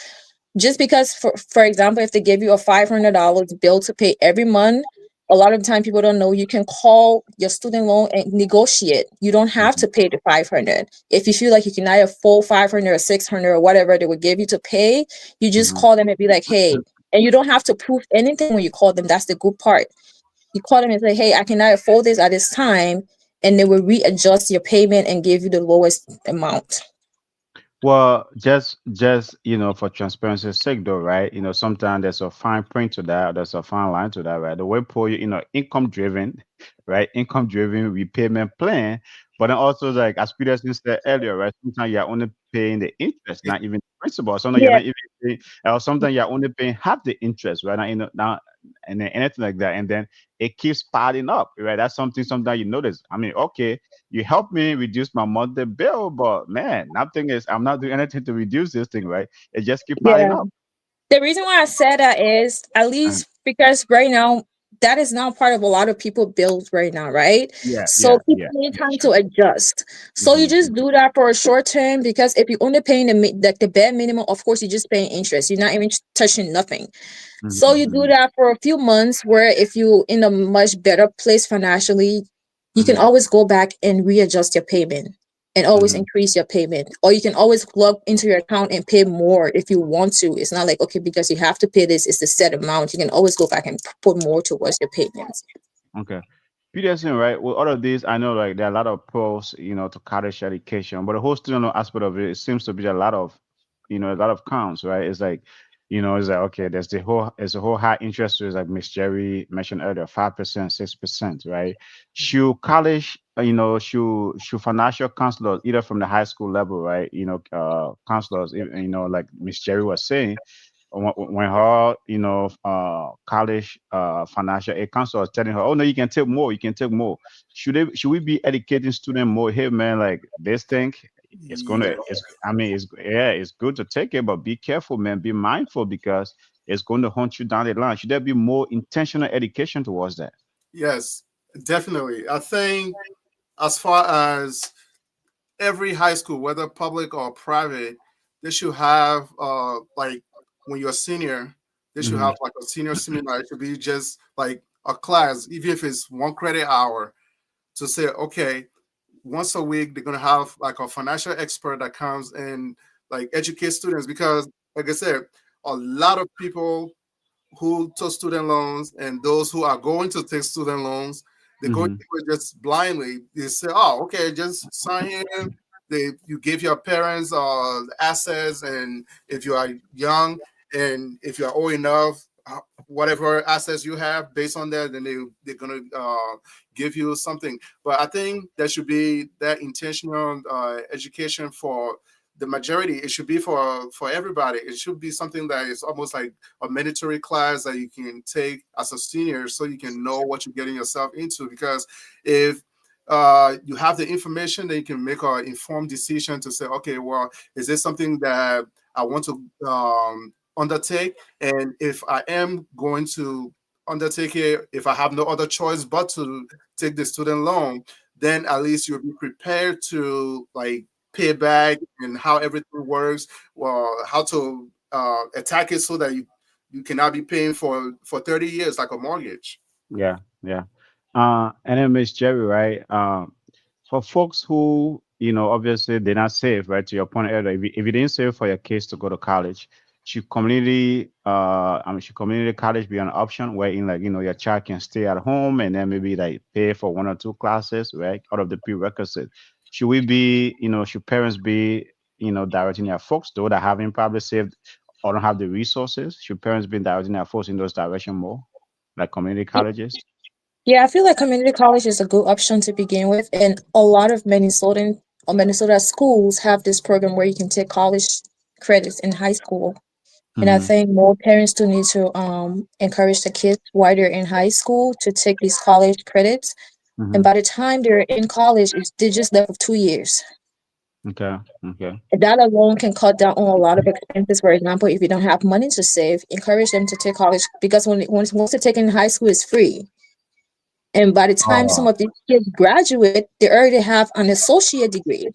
D: just because for example, if they give you a $500 bill to pay every month, a lot of the time people don't know you can call your student loan and negotiate. You don't have
B: Mm-hmm.
D: to pay the 500. If you feel like you can either full 500 or 600 or whatever they would give you to pay, you just
B: Mm-hmm.
D: call them and be like, hey, and you don't have to prove anything when you call them. That's the good part. You call them and say, hey, I cannot afford this at this time, and they will readjust your payment and give you the lowest amount.
B: Well, just for transparency's sake, though, right? Sometimes there's a fine print to that, there's a fine line to that, right? The way for income driven, right? Income driven repayment plan, but then also like as Peterson said earlier, right? Sometimes you're only paying the interest, not even the principal. Sometimes you're
D: Yeah,
B: not even paying, or sometimes you're only paying half the interest, right? Now, and then anything like that, and then it keeps piling up, right? That's something sometimes you notice. I mean, okay, you help me reduce my monthly bill, but man, nothing is, I'm not doing anything to reduce this thing, right? It just keep piling
D: yeah.
B: up.
D: The reason why I said that is at
B: Uh,
D: least because right now that is now part of a lot of people bills right now, right?
B: yeah,
D: So
B: yeah,
D: people
B: yeah,
D: need
B: yeah,
D: time to
B: sure.
D: adjust. So you
B: Hmm.
D: just do that for a short term, because if you're only paying like the bare minimum, of course you're just paying interest. You're not even touching nothing. So you do
B: Hmm.
D: that for a few months, where if you in a much better place financially, you can
B: Hmm.
D: always go back and readjust your payment and always
B: Hmm.
D: increase your payment. Or you can always log into your account and pay more if you want to. It's not like, okay, because you have to pay this, it's the set amount. You can always go back and put more towards your payments.
B: Okay. Peterson, right? With all of this, I know like there are a lot of pros, to college education, but the whole student loan aspect of it, it seems to be a lot of cons, right? It's like, it's like okay, there's a whole high interest rate, like Miss Jerry mentioned earlier, 5%, 6%, right? Should college, should financial counselors, either from the high school level, right? Counselors, like Miss Jerry was saying, when her college financial aid counselor was telling her, oh no, you can take more, you can take more. Should we be educating students more? Hey man, like this thing,
C: Yeah.
B: it's good to take it, but be careful, man, be mindful, because it's going to hunt you down the line. Should there be more intentional education towards that?
C: Yes, definitely. I think as far as every high school, whether public or private, they should have like when you're a senior, they should
B: Hmm.
C: have like a senior seminar. It should be just like a class, even if it's 1 credit hour, to say, okay, once a week they're gonna have like a financial expert that comes and like educate students, because like I said, a lot of people who took student loans and those who are going to take student loans, they go into
B: Hmm.
C: it just blindly. They say, "Oh, okay, just sign here." You give your parents assets, and if you are young and if you are old enough, whatever assets you have, based on that, then they're gonna give you something. But I think there should be that intentional education for the majority. It should be for everybody. It should be something that is almost like a mandatory class that you can take as a senior, so you can know what you're getting yourself into. Because if you have the information, then you can make an informed decision to say, okay, well, is this something that I want to undertake? And if I am going to undertake it, if I have no other choice but to take the student loan, then at least you'll be prepared to like pay back and how everything works, well, how to attack it so that you cannot be paying for 30 years like a mortgage.
B: Yeah, yeah. And then Miss Jerry, right? For folks who, obviously they're not safe, right? To your point earlier, if you didn't save for your kids to go to college, should community college be an option where in like, your child can stay at home and then maybe like pay for one or two classes, right? Out of the prerequisite. Should parents be, directing their folks, though that haven't probably saved or don't have the resources? Should parents be directing their folks in those direction more? Like community colleges?
D: Yeah, I feel like community college is a good option to begin with, and a lot of Minnesota schools have this program where you can take college credits in high school. And I
B: Mm-hmm.
D: think more parents do need to encourage the kids while they're in high school to take these college credits. And
B: Mm-hmm.
D: by the time they're in college, they're just left with 2 years.
B: Okay. Okay.
D: And that alone can cut down on a lot of expenses. For example, if you don't have money to save, encourage them to take college because once they take in high school, it's free. And by the time some
B: Oh,
D: of these kids graduate, they already have an associate degree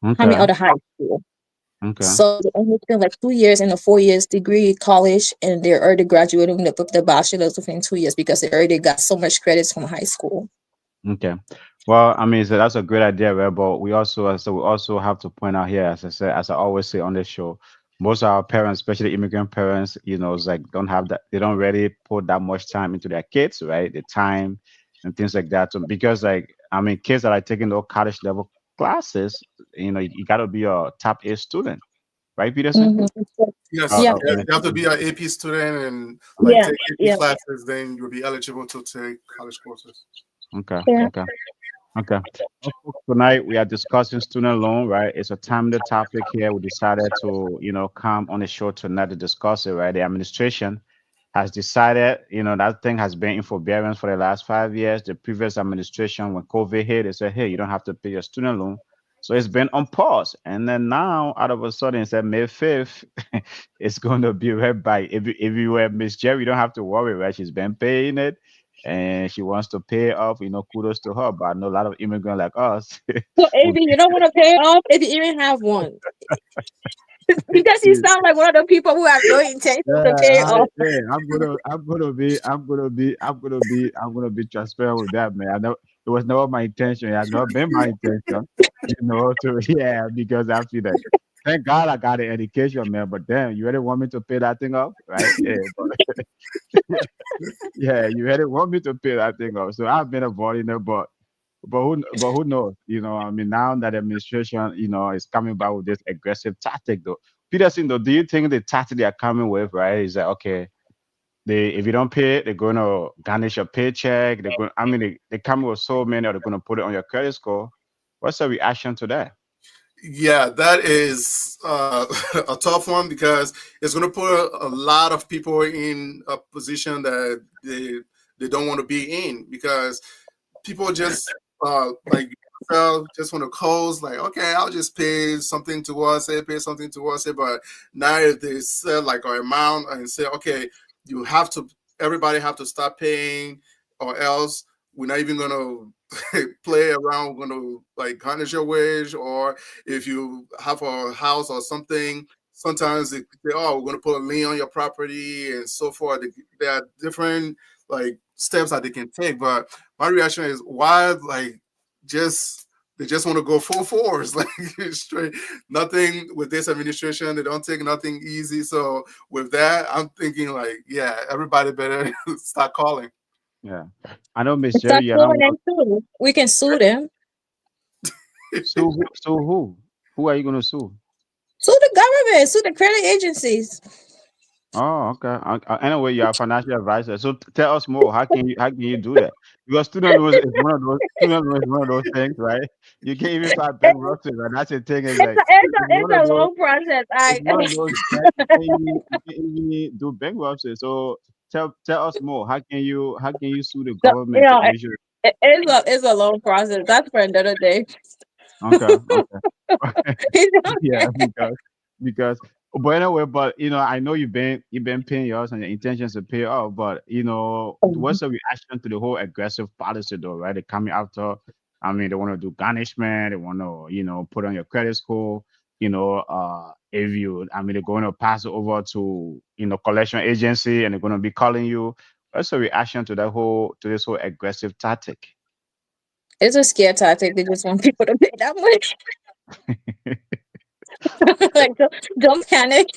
D: coming
B: okay.
D: out of high school.
B: Okay.
D: So they only spend like 2 years in a 4 years degree college, and they're already graduating with the bachelor's within 2 years because they already got so much credits from high school.
B: Okay. Well, I mean, so that's a great idea, right? But we also have to point out here, as I said, as I always say on this show, most of our parents, especially immigrant parents, it's like don't have that, they don't really put that much time into their kids, right? The time and things like that. So because like, I mean, kids that are taking those college level classes, you got to be a top A student, right, Peterson?
D: Hmm.
C: Yes,
D: Yeah,
C: you have to be an AP student and like
B: Okay.
D: yeah,
C: take AP
D: yeah,
C: classes, then you'll be eligible to take college courses.
B: Okay.
D: yeah.
B: Okay. Okay. Well, folks, tonight we are discussing student loan, right? It's a timely topic here. We decided to, come on the show tonight to discuss it, right? The administration has decided, that thing has been in forbearance for the last 5 years. The previous administration, when COVID hit, they said, hey, you don't have to pay your student loan. So it's been on pause. And then now, out of a sudden, it said May 5th, it's going to be right back. If you were Miss Jerry, you don't have to worry, right? She's been paying it and she wants to pay off, kudos to her. But I know a lot of immigrants like us
D: So,
B: will
D: Amy, you don't want to pay off if you even have one, because you
B: be
D: sound like one of the people who have no intention
B: yeah,
D: to pay off.
B: I'm gonna be transparent with that, man. I know it was never my intention. It has not been my intention, to yeah, because I feel that thank God I got an education, man. But damn, you really want me to pay that thing off, right? Yeah, but yeah, you really want me to pay that thing off. So I've been avoiding it, but who knows? I mean, now that the administration, is coming back with this aggressive tactic, though. Peterson, though, do you think the tactic they are coming with, right, is that okay? If you don't pay it, they're going to garnish your paycheck. I mean, they come with so many, or they're going to put it on your credit score. What's the reaction to that?
C: Yeah, that is a tough one because it's going to put a lot of people in a position that they don't want to be in because people just like just want to coast like, okay, I'll just pay something towards it, pay something towards it. But now if they set like an amount and say, okay, you have to, everybody have to start paying, or else we're not even gonna play around. We're gonna like garnish your wage, or if you have a house or something, sometimes they say, oh, we're gonna put a lien on your property and so forth. There are different like steps that they can take, but my reaction is why like just they just want to go full force like straight, nothing with this administration. They don't take nothing easy. So with that, I'm thinking like, yeah, everybody better start calling.
B: Yeah, I know, Miss
D: Start
B: Jerry, you're not
D: suing them
B: one.
D: too. We can sue them.
B: Sue who? Who are you going to sue?
D: Sue the government. Sue the credit agencies.
B: Oh, okay. Anyway, you're a financial advisor. So tell us more. How can you do that? Because student loan is one of those things, right? You can't even file bankruptcy, right? That's the thing is like it's one
D: It's
B: of
D: a
B: those
D: long process.
B: it's one of those that you can't even do bankruptcy. So tell us more. How can you sue the
D: So,
B: government to make sure?
D: it's a long process. That's for another day.
B: Okay, okay. Yeah, because but anyway, but I know you've been paying yours and your intentions to pay off, but what's the reaction to the whole aggressive policy though, right? They're coming after I mean, they want to do garnishment. They want to, put on your credit score. If you, I mean, they're going to pass it over to, collection agency, and they're going to be calling you. What's the reaction to this whole aggressive tactic?
D: It's a scare tactic. They just want people to pay that much. Like, don't panic.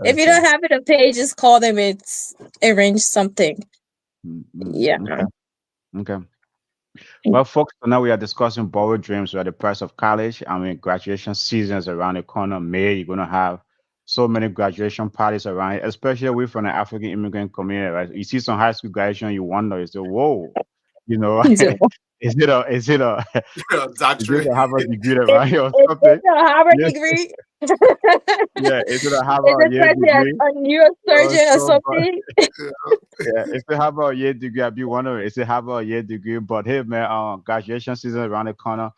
D: If you
B: Okay.
D: don't have it to pay, just call them. It's arrange something. Yeah.
B: Okay. Okay. Well, folks, so now we are discussing borrowed dreams, where the price of college. I mean, graduation season is around the corner. May, you're gonna have so many graduation parties around, especially we from the African immigrant community, right? You see some high school graduation, you wonder, you say, whoa, you know,
D: So,
B: is it a is it
C: Doctorate.
B: a Harvard degree,
D: It,
B: right, or something?
D: it's a Harvard
B: Yeah,
D: degree.
B: yeah, is it a
D: Is
B: Harvard
D: it
B: year
D: such
B: degree
D: a
B: or
D: neurosurgeon or
B: so?
D: something?
B: Yeah, it's a Harvard year degree. I'd be wondering, it's a Harvard year degree. But hey, man, graduation season around the corner.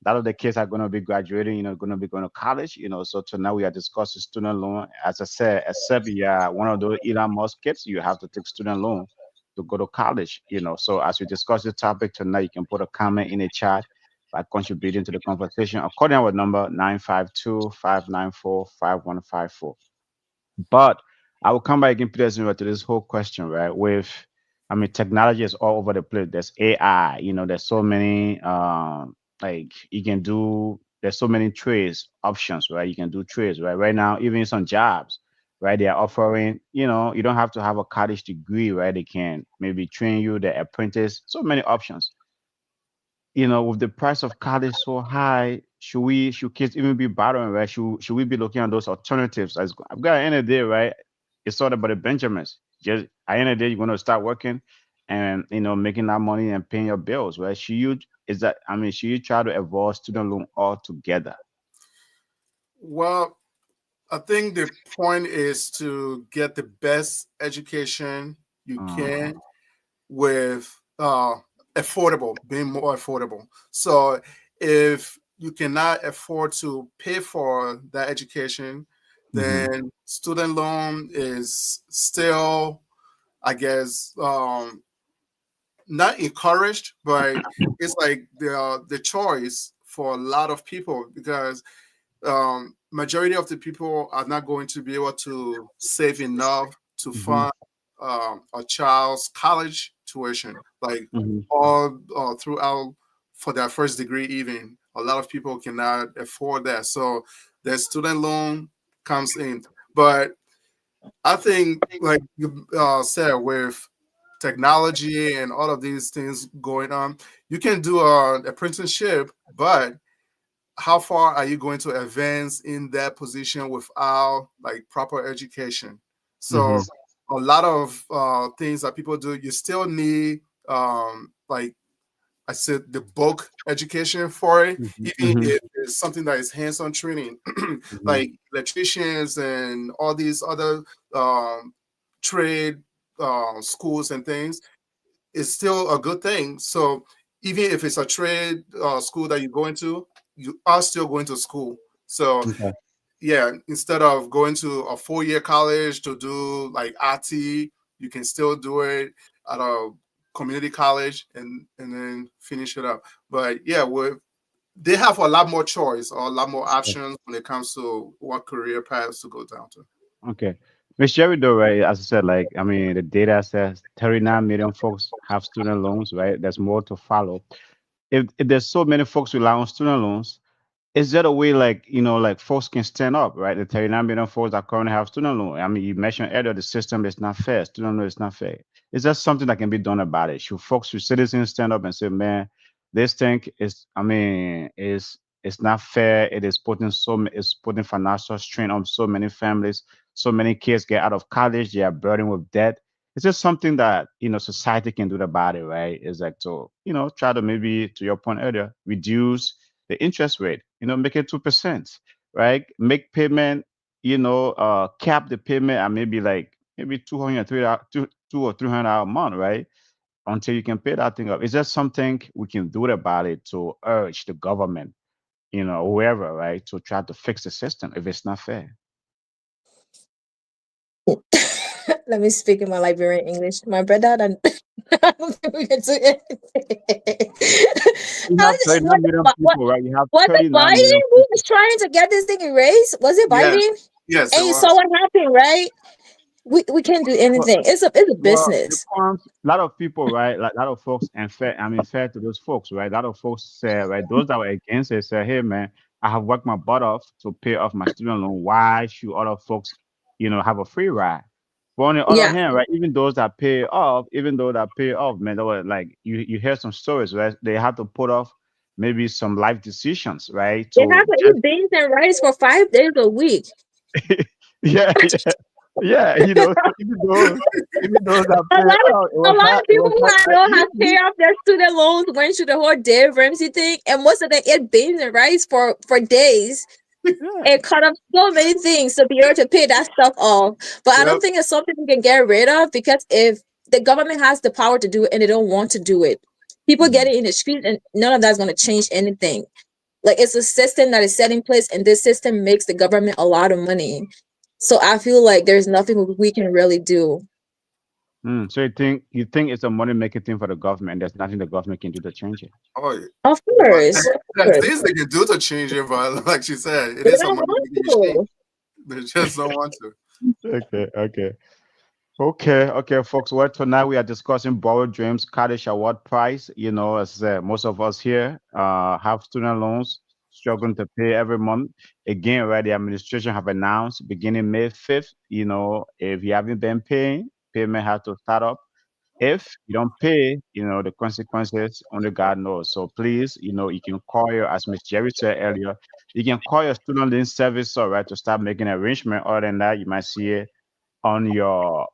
B: A lot of the kids are going to be graduating, going to be going to college, So tonight we are discussing student loan. As I said, except you are one of those Elon Musk kids, you have to take student loan to go to college. So as we discuss the topic tonight, you can put a comment in the chat by contributing to the conversation. According to our number 952-594-5154. But I will come back again, Peter, to this whole question, right? I mean, technology is all over the place. There's AI, there's so many, like you can do, there's so many trades options, right? You can do trades, right? Right now, even some jobs, right? They are offering, you don't have to have a college degree, right? They can maybe train you, the apprentice, so many options. With the price of college so high, should kids even be borrowing, right? Should we be looking at those alternatives? I've got at the end of the day, right? It's sort of about the Benjamins. Just at the end of the day, you're gonna start working and making that money and paying your bills, right? Should you try to avoid student loan altogether?
C: Well, I think the point is to get the best education you
B: Uh,
C: can with affordable, being more affordable. So if you cannot afford to pay for that education,
B: mm-hmm,
C: then student loan is still, I guess, not encouraged, but it's like the choice for a lot of people because majority of the people are not going to be able to save enough to
B: mm-hmm,
C: fund a child's college tuition, like
B: mm-hmm.
C: all throughout for their first degree. Even a lot of people cannot afford that, so the student loan comes in. But I think, like you said, with technology and all of these things going on, you can do an apprenticeship, but how far are you going to advance in that position without like proper education? So
B: Mm-hmm.
C: a lot of things that people do, you still need like I said, the bulk education for it, even
B: Mm-hmm.
C: if it's something that is hands-on training,
B: Mm-hmm.
C: like electricians and all these other um, trade schools and things, is still a good thing. So even if it's a trade school that you go into, you are still going to school. So
B: Okay.
C: yeah, instead of going to a 4-year college to do like IT, you can still do it at a community college and then finish it up. But yeah, they have a lot more choice or a lot more options when it comes to what career paths to go down to.
B: Okay. Miss Jerry, though, right? As I said, like, I mean, the data says 39 million folks have student loans, right? There's more to follow. If there's so many folks rely on student loans, is there a way, like, like folks can stand up, right? The 39 million folks that currently have student loan. I mean, you mentioned earlier the system is not fair. Student loan is not fair. Is there something that can be done about it? Should citizens stand up and say, man, this thing is, I mean, is it's not fair. It is it's putting financial strain on so many families. So many kids get out of college, they are burdened with debt. It's just something that society can do about it, right? Is like to try to, maybe to your point earlier, reduce the interest rate, make it 2%, right? Make payment, cap the payment at maybe 200, two or 300 a month, right? Until you can pay that thing up. Is there something we can do about it to urge the government, whoever, right, to try to fix the system if it's not fair?
D: Let me speak in my Liberian English. My brother, and I don't think we can do anything.
B: you have 39 million people, right? You have
D: was it
B: 39
D: Biden
B: million
D: who
B: people.
D: was trying to get this thing erased? Was it
C: Yes,
D: Biden?
C: yes, it
D: And you saw
C: was.
D: what happened, right? We can't do anything. It's a
B: Well, the
D: business.
B: cons, a lot of people, right? Like a lot of folks, and fair, I mean, fair to those folks, right? A lot of folks say, right? Those that were against it say, hey, man, I have worked my butt off to pay off my student loan. Why should other folks, have a free ride? But on the other
D: Yeah,
B: hand, right? Even those that pay off, even though that pay off, man, they were like, you hear some stories, right? They had to put off maybe some life decisions, right?
D: they
B: To
D: have to
B: just
D: eat beans and rice for 5 days a week.
B: yeah, yeah, yeah. So even those that
D: A
B: pay
D: lot of
B: off, it
D: a
B: was
D: lot
B: not
D: of
B: it
D: people
B: was
D: who
B: not
D: I
B: that
D: know have paid
B: easy.
D: off their student loans, went through the whole Dave Ramsey thing, and most of them ate beans and rice for days
B: Yeah.
D: and cut up so many things to be able to pay that stuff off. But I don't
C: Yep,
D: think it's something we can get rid of because if the government has the power to do it and they don't want to do it, people get
B: Mhm.
D: it in the street and none of that's going to change anything. Like it's a system that is set in place, and this system makes the government a lot of money. So I feel like there's nothing we can really do.
B: So you think it's a money making thing for the government? There's nothing the government can do to change it.
C: oh yeah.
D: Of
C: But
D: course, of
C: there's
D: course.
C: things they can do to change it, but like she said, it
D: They
C: is a
D: don't
C: money
D: want
C: making machine.
D: to.
C: They just don't want to.
B: Okay, okay. Okay, folks. Well, tonight we are discussing borrowed dreams, cottage award price. As most of us here have student loans, struggling to pay every month. Again, right, the administration have announced beginning May 5th, if you haven't been paying, payment has to start up. If you don't pay, the consequences only God knows. So please, you can call your, as Miss Jerry said earlier, you can call your student loan service, all right, to start making arrangement. Other than that, you might see it on your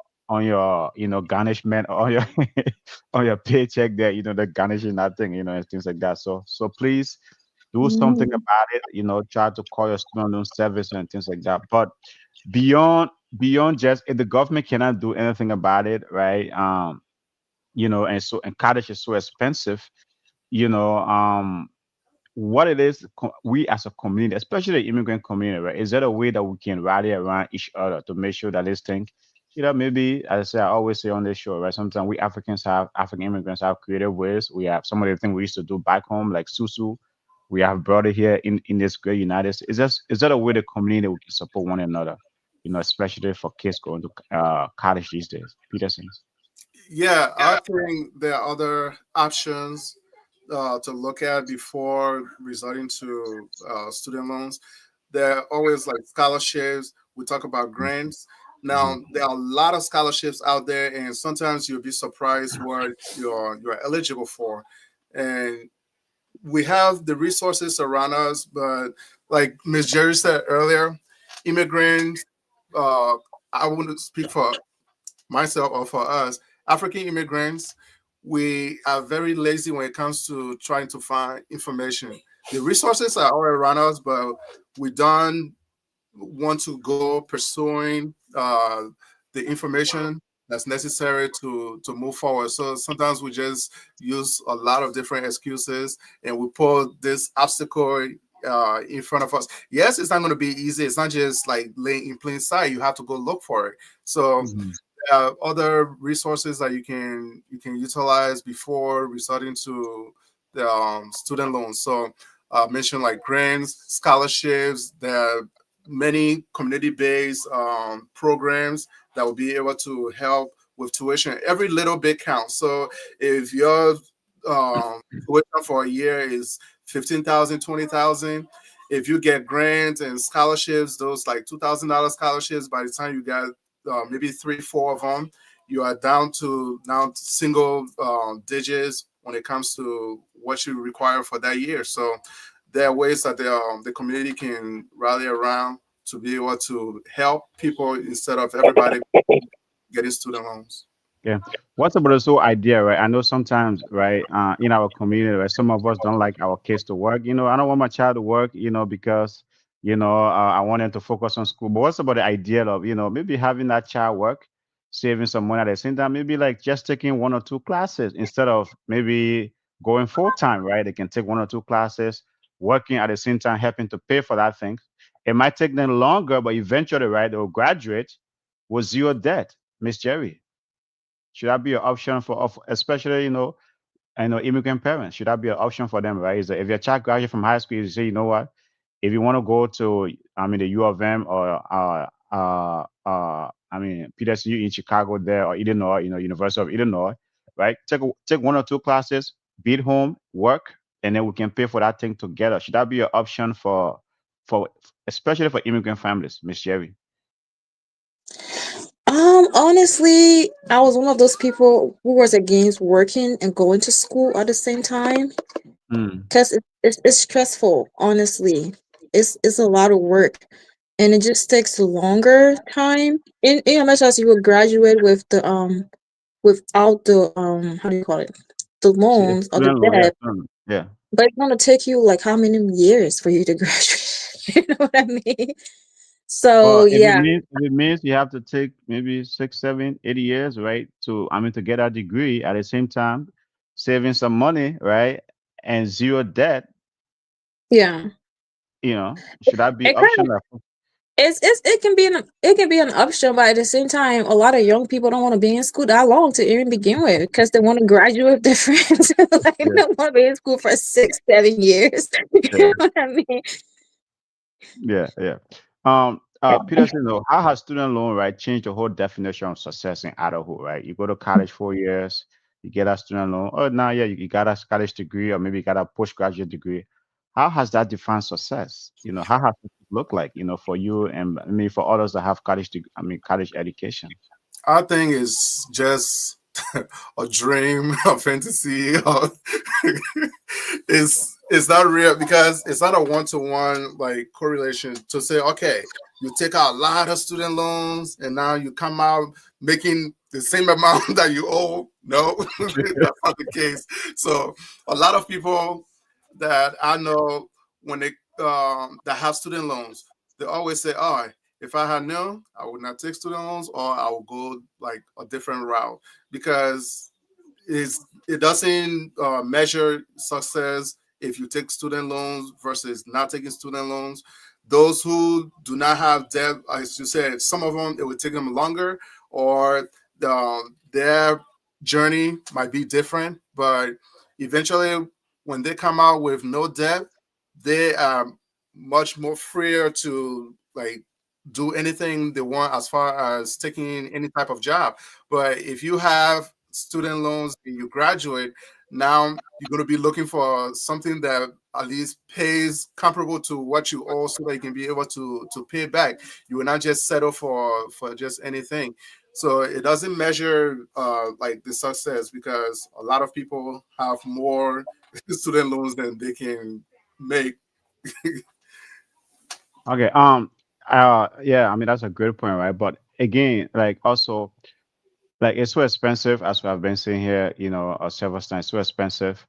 B: garnishment or on your on your paycheck there, the garnishing that thing, and things like that. So please do something
D: Mhm.
B: about it, try to call your student loan service and things like that. But beyond just if the government cannot do anything about it, right? And cottage is so expensive, you know, um what it is, we as a community, especially the immigrant community, right? Is there a way that we can rally around each other to make sure that this thing, maybe, as I always say on this show, right? Sometimes we African immigrants have creative ways. We have some of the things we used to do back home, like susu. We have brought it here in this great United States. Is that a way the community we can support one another? Especially for kids going to college these days. Petersons.
C: Yeah, I think there are other options to look at before resorting to student loans. There are always like scholarships. We talk about grants. Now
B: Mm-hmm.
C: there are a lot of scholarships out there, and sometimes you'll be surprised what you're eligible for. And we have the resources around us, but like Miss Jerry said earlier, immigrants. Uh, I wouldn't speak for myself or for us, African immigrants, we are very lazy when it comes to trying to find information. The resources are all around us, but we don't want to go pursuing the information that's necessary to move forward. So sometimes we just use a lot of different excuses and we put this obstacle in front of us. Yes, it's not going to be easy. It's not just like laying in plain sight. You have to go look for it. So
B: Mm-hmm.
C: other resources that you can utilize before resorting to the student loans. So mention like grants, scholarships. There are many community-based programs that will be able to help with tuition. Every little bit counts. So if your tuition for a year is 15,000, 20,000, if you get grants and scholarships, those like $2,000 scholarships, by the time you got maybe three, four of them, you are down to now single digits when it comes to what you require for that year. So there are ways that the community can rally around to be able to help people instead of everybody getting student loans.
B: Yeah. What's about this whole idea, right? I know sometimes, right, in our community, right, some of us don't like our kids to work. I don't want my child to work, because, I want them to focus on school. But what's about the idea of, maybe having that child work, saving some money at the same time, maybe like just taking one or two classes instead of maybe going full time, right? They can take one or two classes, working at the same time, helping to pay for that thing. It might take them longer, but eventually, right, they'll graduate with zero debt. Miss Jerry, should that be an option for especially, I know immigrant parents, should that be an option for them, right? Is that if your child graduates from high school, you say, you know what, if you want to go to, I mean, the U of M or I mean, PSU in Chicago there or Illinois, University of Illinois, right? Take one or two classes, be at home, work, and then we can pay for that thing together. Should that be an option for especially for immigrant families, Miss Jerry?
D: Honestly, I was one of those people who was against working and going to school at the same time
B: Mm.
D: because it's stressful. Honestly, it's a lot of work, and it just takes longer time. In as much as you will graduate with the without the how do you call it, the
B: See,
D: loans or the
B: student loan, yeah,
D: debt,
B: student loan, yeah.
D: but it's gonna take you like how many years for you to graduate? You know what I mean? So
B: Well, if it
D: yeah,
B: means you have to take maybe 6, 7, 8 years, right? To I mean to get a degree at the same time, saving some money, right? And zero debt,
D: yeah.
B: should that be
D: It kind
B: option?
D: of it can be an option, but at the same time, a lot of young people don't want to be in school that long to even begin with because they want to graduate different. Like they
B: Yeah,
D: don't want to be in school for 6, 7 years. You know
B: yeah,
D: what I mean?
B: yeah, yeah. Peterson, though, how has student loan, right, changed the whole definition of success in adulthood, right? You go to college 4 years, you get a student loan. Oh, now, yeah, you got a college degree or maybe you got a postgraduate degree. How has that defined success? How has it look like, for you and I mean for others that have college education?
C: I think it's just a dream, a fantasy. It's not real because it's not a one to one like correlation to say, okay, you take out a lot of student loans and now you come out making the same amount that you owe. No, that's not the case. So a lot of people that I know when they that have student loans, they always say, "Oh, if I had known, I would not take student loans, or I would go like a different route because it doesn't measure success if you take student loans versus not taking student loans. Those who do not have debt, as you said, some of them it would take them longer, or their journey might be different. But eventually, when they come out with no debt, they are much more freer to like do anything they want as far as taking any type of job. But if you have student loans and you graduate, now you're going to be looking for something that at least pays comparable to what you owe so that you can be able to pay back. You will not just settle for just anything. So it doesn't measure like the success because a lot of people have more student loans than they can make.
B: Okay. Yeah, I mean that's a great point, right? But again, like also like it's so expensive as we have been saying here, several times, so expensive.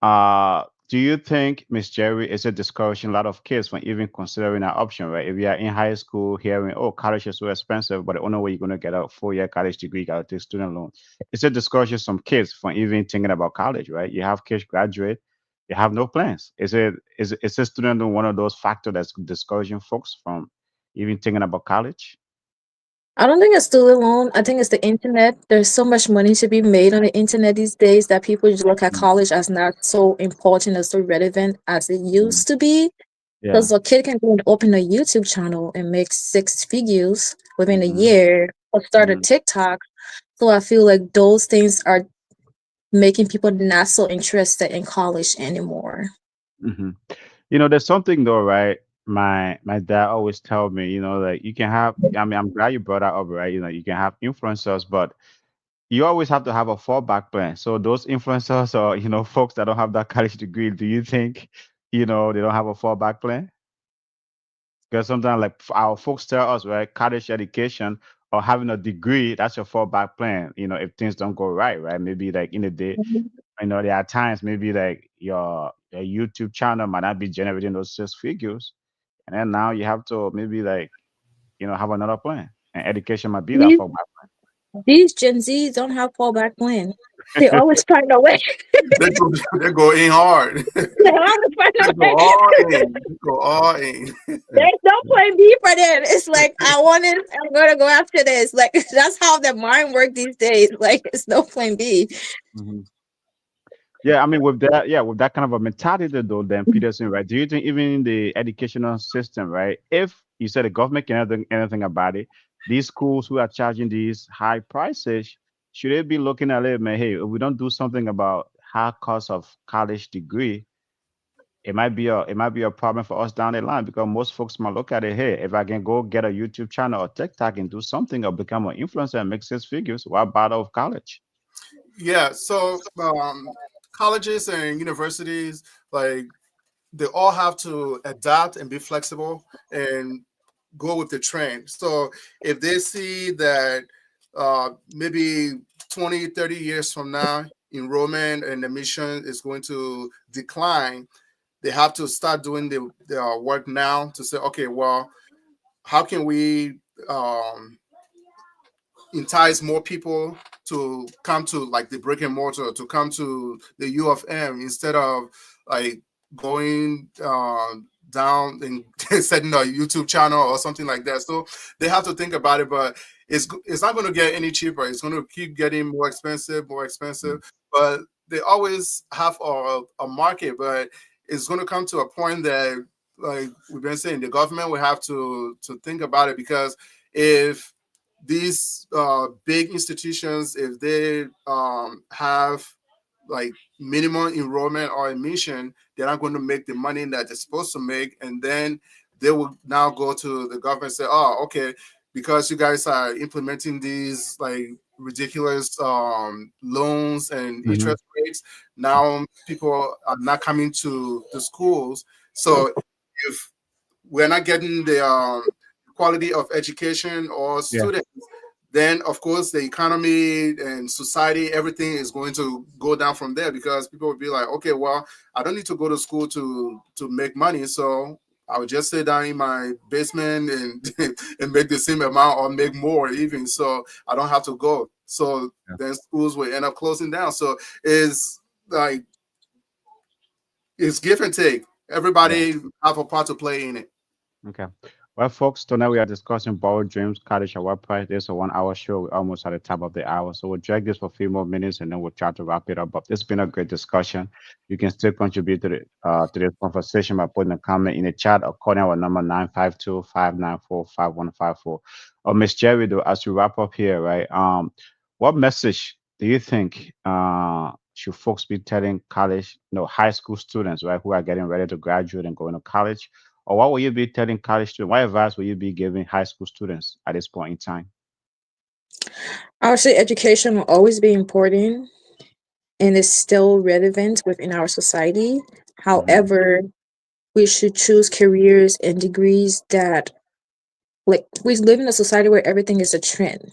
B: Do you think, Miss Jerry, is it discouraging a lot of kids from even considering an option, right? If you are in high school hearing, oh, college is so expensive, but the only way you're going to get a 4 year college degree, you got to take student loan. Is it discouraging some kids from even thinking about college, right? You have kids graduate, you have no plans. Is a student loan one of those factors that's discouraging folks from even thinking about college?
D: I don't think it's student loan. I think it's the internet. There's so much money to be made on the internet these days that people just look at
B: Mm,
D: college as not so important or so relevant as it
B: mm,
D: used to be.
B: yeah.
D: Because a kid can go and open a YouTube channel and make 6 figures within a
B: Hmm.
D: year or start a
B: Hmm.
D: TikTok. So I feel like those things are making people not so interested in college anymore.
B: Hmm. There's something though, right? My dad always tell me, like you can have. I mean, I'm glad you brought that up, right? You can have influencers, but you always have to have a fallback plan. So those influencers or folks that don't have that college degree, do you think they don't have a fallback plan? Because sometimes like our folks tell us, right, college education or having a degree, that's your fallback plan. If things don't go right, right? Maybe like in the day,
D: Mhm.
B: there are times maybe like your YouTube channel might not be generating those 6 figures. And then now you have to maybe like, have another plan. And education might be that
D: These,
B: fallback
D: these Gen Zs don't have fallback plan. They
B: plan.
D: always find a way.
C: They go, they go in hard.
D: They always find
C: They
D: a
C: go
D: way.
C: all in. They go all in.
D: There's no plan B for them. It's like I want it. I'm gonna go after this. Like that's how the mind work these days. Like it's no plan B.
B: Mhm. Yeah, I mean, with that, yeah, with that kind of a mentality, though, then Peterson, right? Do you think even in the educational system, right? If you said the government can anything about it, these schools who are charging these high prices, should they be looking at it, man? Hey, if we don't do something about high cost of college degree, it might be a problem for us down the line because most folks might look at it. Hey, if I can go get a YouTube channel or TikTok and do something or become an influencer and make 6 figures, why bother with college?
C: Yeah, so colleges and universities, like they all have to adapt and be flexible and go with the trend. So if they see that maybe 20, 30 years from now, enrollment and admission is going to decline, they have to start doing the work now to say, okay, well, how can we entice more people to come to like the brick and mortar, to come to the U of M instead of like going down and setting a YouTube channel or something like that. So they have to think about it, but it's not going to get any cheaper. It's going to keep getting more expensive, more expensive.
B: Mm.
C: But they always have a market, but it's going to come to a point that, like we've been saying, the government will have to think about it, because if these big institutions, if they have like minimum enrollment or admission, they're not going to make the money that they're supposed to make, and then they will now go to the government and say, "Oh, okay, because you guys are implementing these like ridiculous loans and
B: Mhm.
C: interest rates, now people are not coming to the schools. So if we're not getting the quality of education or
B: Yeah.
C: students, then of course the economy and society, everything is going to go down from there, because people will be like, okay, well, I don't need to go to school to make money, so I would just sit down in my basement and and make the same amount or make more even, so I don't have to go. So
B: Yeah.
C: then schools will end up closing down. So it's like it's give and take.
B: Yeah.
C: Everybody have a part to play in it.
B: Okay. Well, folks, tonight we are discussing borrowed dreams, college at what price. This is a 1 hour show. We're almost at the top of the hour. So we'll drag this for a few more minutes and then we'll try to wrap it up. But it's been a great discussion. You can still contribute to this conversation by putting a comment in the chat or calling our number 952-594-5154. Miss Jerry, though, as we wrap up here, right? What message do you think should folks be telling college, high school students, right, who are getting ready to graduate and going to college? Or what will you be telling college students? What advice will you be giving high school students at this point in time?
D: I would say education will always be important and is still relevant within our society.
B: Hmm.
D: However, we should choose careers and degrees that, like, we live in a society where everything is a trend.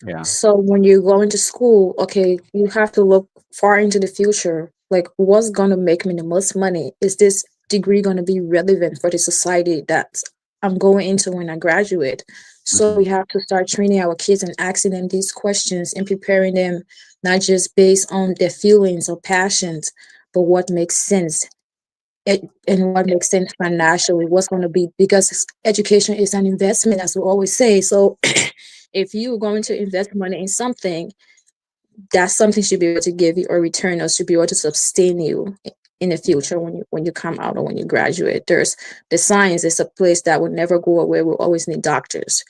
B: Yeah.
D: So when you go into school, okay, you have to look far into the future. Like, what's gonna make me the most money? Is this degree gonna be relevant for the society that I'm going into when I graduate? So
B: Hmm.
D: we have to start training our kids and asking them these questions and preparing them not just based on their feelings or passions, but what makes sense and what makes sense financially. What's going to be, because education is an investment, as we always say. So if you're going to invest money in something, that something should be able to give you a return, or should be able to sustain you in the future when you come out or when you graduate. There's the science is a place that will never go away. We'll always need doctors.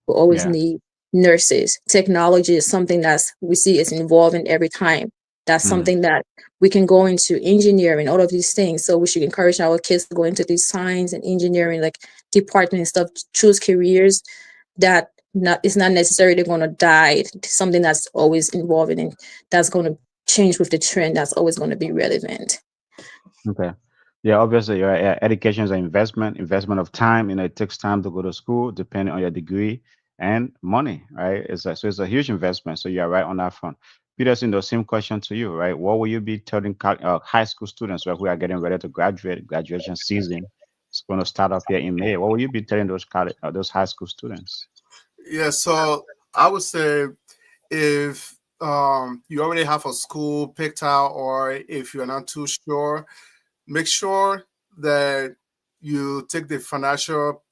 D: We'll always
B: Yeah.
D: need nurses. Technology is something that's we see is evolving every time. That's
B: Hmm.
D: something that we can go into engineering, all of these things. So we should encourage our kids to go into these science and engineering like department and stuff, choose careers that not it's not necessarily going to die, something that's always evolving and that's going to change with the trend, that's always going to be relevant.
B: Okay. Yeah, obviously, your education is an investment of time. It takes time to go to school, depending on your degree and money, right? So it's a huge investment. So you're right on that front. Peterson, the same question to you, right? What will you be telling high school students, right, who are getting ready to graduate? Graduation season is going to start up here in May. What will you be telling those high school students?
C: Yeah, so I would say if you already have a school picked out, or if you're not too sure, make sure that you take the financial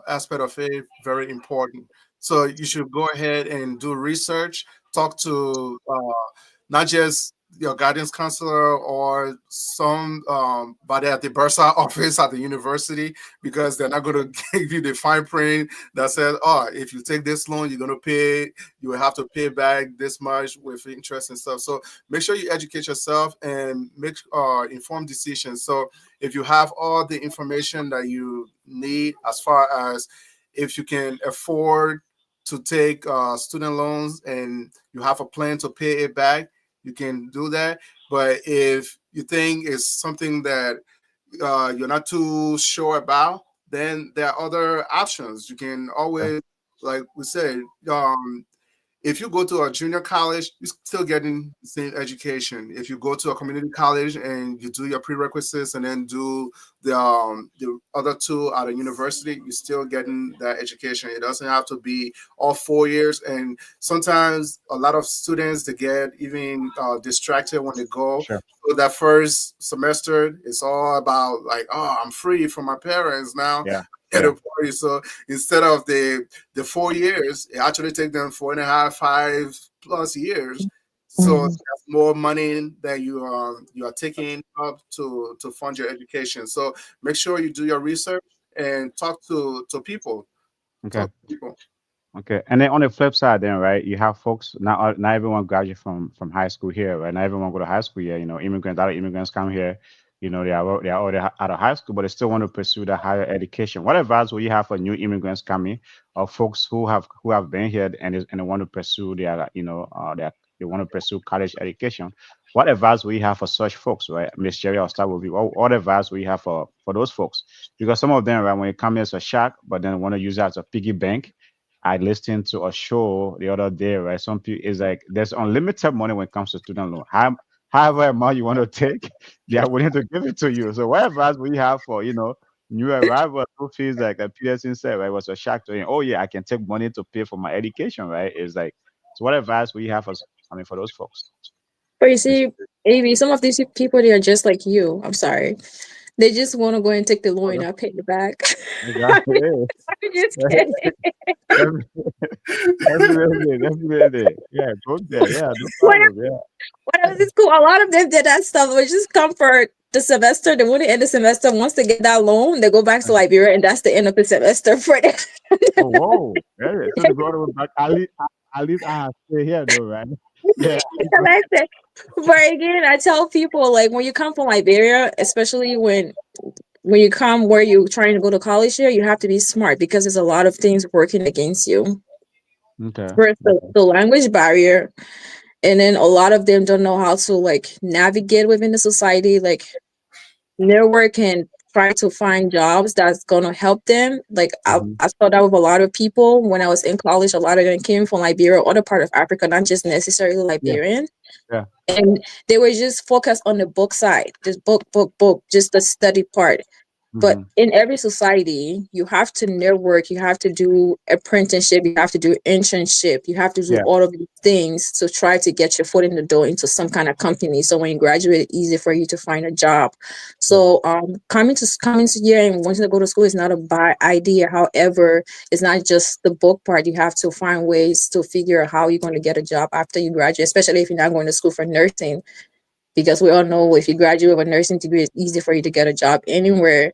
C: aspect of it very important. So you should go ahead and do research, talk to not just your guidance counselor or some body at the Bursa office at the university, because they're not going to give you the fine print that says, oh, if you take this loan, you're going to pay, you will have to pay back this much with interest and stuff. So make sure you educate yourself and make informed decisions. So if you have all the information that you need, as far as if you can afford to take student loans and you have a plan to pay it back, you can do that. But if you think it's something that you're not too sure about, then there are other options. You can
B: Okay.
C: always, like we said, if you go to a junior college, you're still getting the same education. If you go to a community college and you do your prerequisites and then do the other two at a university, you're still getting that education. It doesn't have to be all 4 years. And sometimes a lot of students, they get even distracted when they go.
B: Sure.
C: So that first semester, it's all about like, oh, I'm free from my parents now.
B: Yeah.
C: At
B: Yeah.
C: a party. So instead of the 4 years, it actually take them 4.5, 5+ years. So
D: Mhm.
C: that's more money that you are taking up to fund your education. So make sure you do your research and talk to people.
B: Okay.
C: Talk to people.
B: Okay, and then on the flip side, then right, you have folks not everyone graduate from high school here, right? Not everyone go to high school here. You know, immigrants, a lot of immigrants come here. You know, they are already out of high school, but they still want to pursue the higher education. What advice will you have for new immigrants coming, or folks who have been here and they want to pursue they want to pursue college education? What advice will you have for such folks, right? Miss Jerry, I'll start with you. What advice will you have for those folks? Because some of them, right, when you come here, it's a shock, but then want to use it as a piggy bank. I listened to a show the other day, right? Some people is like there's unlimited money when it comes to student loan. However amount you want to take, they are willing to give it to you. So what advice we have for new arrivals who feels like Peterson said, right, was a shock to him. Oh yeah, I can take money to pay for my education, right? It's like so what advice we have for those folks?
D: But you
B: Miss-
D: see, Avi, some of these people, they are just like you. I'm sorry. They just want to go and take the loan and not pay it back.
B: Exactly.
D: I'm just kidding.
B: Definitely, definitely. Yeah, go there. Yeah, no
D: When
B: problem. Yeah.
D: when I was in school, a lot of them did that stuff. It was just come for the semester. They want to end the semester. Once they get that loan, they go back to Liberia, and that's the end of the semester for them.
B: Oh, whoa. Yeah, so the brother was like, at least I have stay here though, right? Yeah.
D: Semester. But again, I tell people like when you come from Liberia, especially when you come where you're trying to go to college here, you have to be smart because there's a lot of things working against you.
B: Okay.
D: First,
B: Okay.
D: the language barrier, and then a lot of them don't know how to like navigate within the society, like network and try to find jobs that's gonna help them. Like
B: Hmm.
D: I saw that with a lot of people when I was in college. A lot of them came from Liberia, other part of Africa, not just necessarily
B: Yeah.
D: Liberian,
B: Yeah.
D: and they were just focused on the book side, just book, just the study part. But
B: Hmm.
D: in every society, you have to network, you have to do apprenticeship, you have to do internship, you have to do
B: Yeah.
D: all of these things to try to get your foot in the door into some kind of company. So when you graduate, it's easy for you to find a job.
B: Yeah.
D: So coming to here and wanting to go to school is not a bad idea. However, it's not just the book part. You have to find ways to figure out how you're going to get a job after you graduate, especially if you're not going to school for nursing. Because we all know if you graduate with a nursing degree, it's easy for you to get a job anywhere.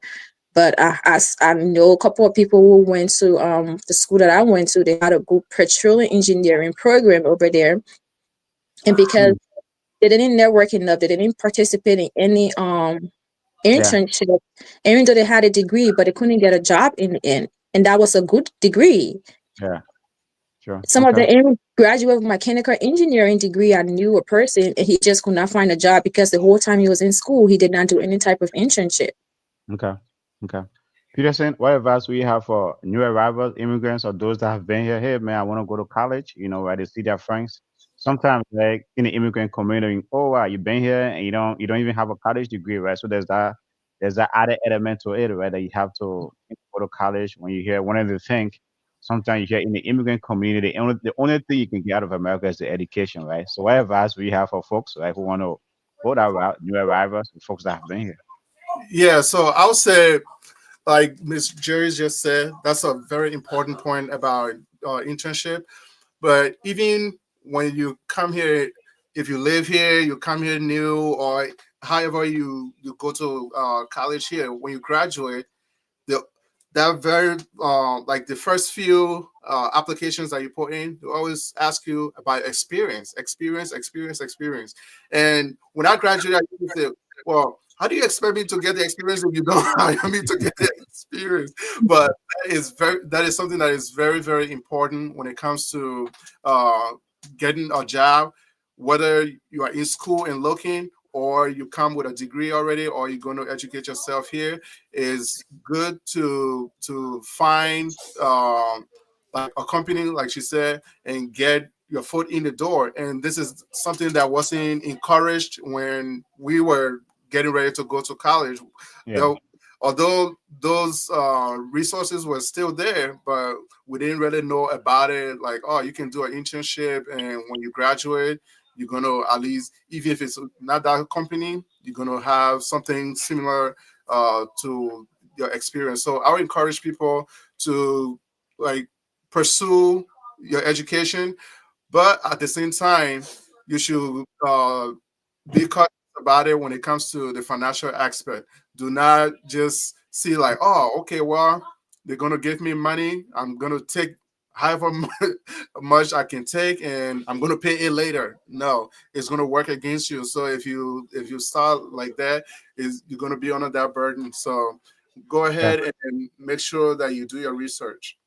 D: But I know a couple of people who went to the school that I went to. They had a good petroleum engineering program over there, and because
B: Mm.
D: they didn't network enough, they didn't participate in any
B: Yeah.
D: internship. Even though they had a degree, but they couldn't get a job in the end, and that was a good degree.
B: Yeah. Sure.
D: Some of
B: Okay.
D: them even graduate with mechanical engineering degree. I knew a person, and he just could not find a job because the whole time he was in school, he did not do any type of internship.
B: Okay. Okay. Peterson, what advice we have for new arrivals, immigrants, or those that have been here? Hey, man, I want to go to college. Where they see their friends. Sometimes, like in the immigrant community, oh wow, you've been here and you don't even have a college degree, right? So there's that added element to it, right? That you have to go to college. When you hear one of the things, sometimes you hear in the immigrant community, the only thing you can get out of America is the education, right? So what advice we have for folks, right, who want to go that route, new arrivals, and folks that have been here?
C: Yeah, so I would say, like Miss Jerry just said, that's a very important point about internship. But even when you come here, if you live here, you come here new, or however you go to college here, when you graduate, the that very like the first few applications that you put in, they always ask you about experience. And when I graduated, I used to say, well, how do you expect me to get the experience if you don't hire me to get the experience? But that is something that is very, very important when it comes to uh, getting a job, whether you are in school and looking, or you come with a degree already, or you're going to educate yourself here. Is good to find like a company, like she said, and get your foot in the door. And this is something that wasn't encouraged when we were getting ready to go to college.
B: Yeah.
C: Though, although those resources were still there, but we didn't really know about it. Like, oh, you can do an internship, and when you graduate, you're gonna, at least, even if it's not that company, you're gonna have something similar to your experience. So I would encourage people to like pursue your education, but at the same time, you should be cautious about it when it comes to the financial aspect. Do not just see like, oh, okay, well, they're gonna give me money. I'm gonna take however much I can take, and I'm gonna pay it later. No, it's gonna work against you. So if you start like that, is you're gonna be under that burden. So go
B: Okay.
C: ahead and make sure that you do your research.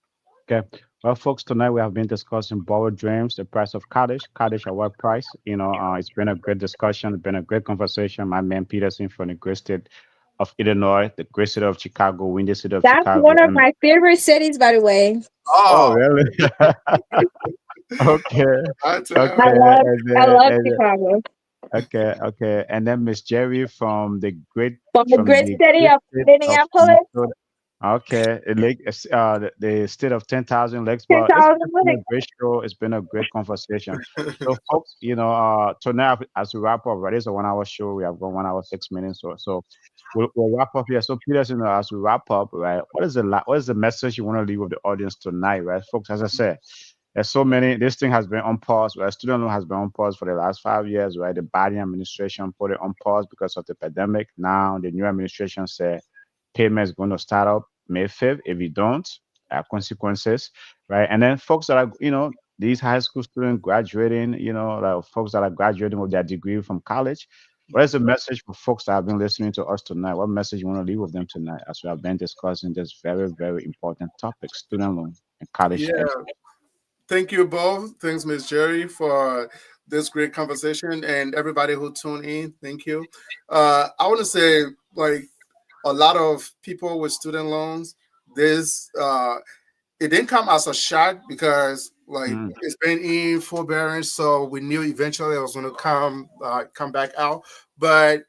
B: Okay. Well, folks, tonight we have been discussing borrowed dreams, the price of cottage at what price. It's been a great discussion. It's been a great conversation. My man Peterson from the great state of Illinois, the great city of Chicago, windy city of
D: That's
B: Chicago.
D: one of
B: And
D: my favorite cities, by the way.
B: oh,
C: Oh,
B: really? Okay.
C: I tell.
D: I
B: Okay.
D: love I love
B: And
D: Chicago.
B: okay, okay. And then Miss Jerry
D: From the
B: from
D: great
B: the
D: city
B: great
D: of
B: state of
D: Minneapolis,
B: Minnesota. Okay, the state of 10,000 lakes. But it's
D: 10,000
B: been a
D: minutes.
B: great show. It's been a great conversation. So, folks, tonight as we wrap up, right, it's a 1 hour show. We have gone 1 hour 6 minutes. So we'll wrap up here. So, Peter, as we wrap up, right, what is the message you want to leave with the audience tonight, right, folks? As I said, there's so many. This thing has been on pause. Right? Student loan has been on pause for the last 5 years. Right? The Biden administration put it on pause because of the pandemic. Now the new administration said payment is going to start up May 5th. If you don't, there are consequences. Right? And then folks that are, these high school students graduating, like folks that are graduating with their degree from college. What is the message for folks that have been listening to us tonight? What message you want to leave with them tonight as we have been discussing this very, very important topic, student loan and college
C: Yeah,
B: education?
C: thank you both. Thanks, Miss Jerry, for this great conversation, and everybody who tuned in. Thank you. I want to say, like, a lot of people with student loans, this it didn't come as a shock because like
B: Mm,
C: it's been in forbearance, so we knew eventually it was going to come back out. But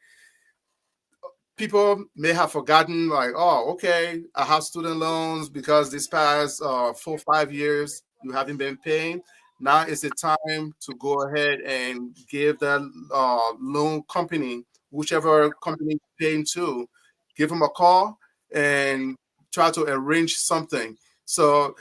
C: people may have forgotten, like, oh, okay, I have student loans because this past 4 5 years you haven't been paying. Now is the time to go ahead and give that loan company, whichever company you're paying to, give them a call and try to arrange something. So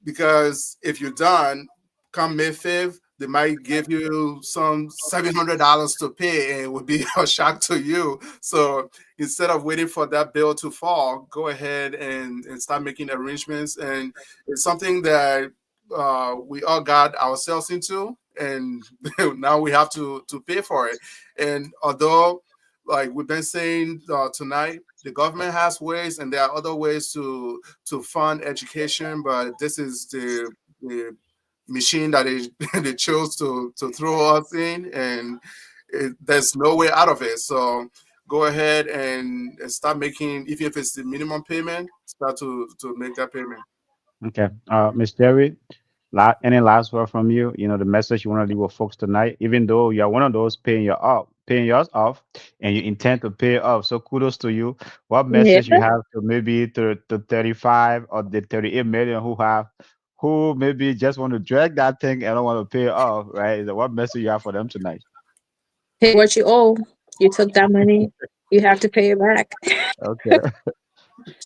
C: because if you're done, come May 5th, they might give you some $700 to pay, and it would be a shock to you. So instead of waiting for that bill to fall, go ahead and start making arrangements. And it's something that we all got ourselves into, and now we have to pay for it. And although, like we've been saying tonight, the government has ways, and there are other ways to fund education, but this is the machine that they, they chose to throw us in, and there's no way out of it. So go ahead and start making, even if it's the minimum payment, start to make that payment.
B: okay. Miss Jerry, any last word from you? The message you want to leave with folks tonight, even though you're one of those paying yours off, and you intend to pay it off. So kudos to you. What
D: Yeah.
B: message you have to maybe to 35 or the 38 million who maybe just want to drag that thing and don't want to pay it off, right? What message you have for them tonight?
D: Pay what you owe. You took that money. You have to pay it back.
B: Okay,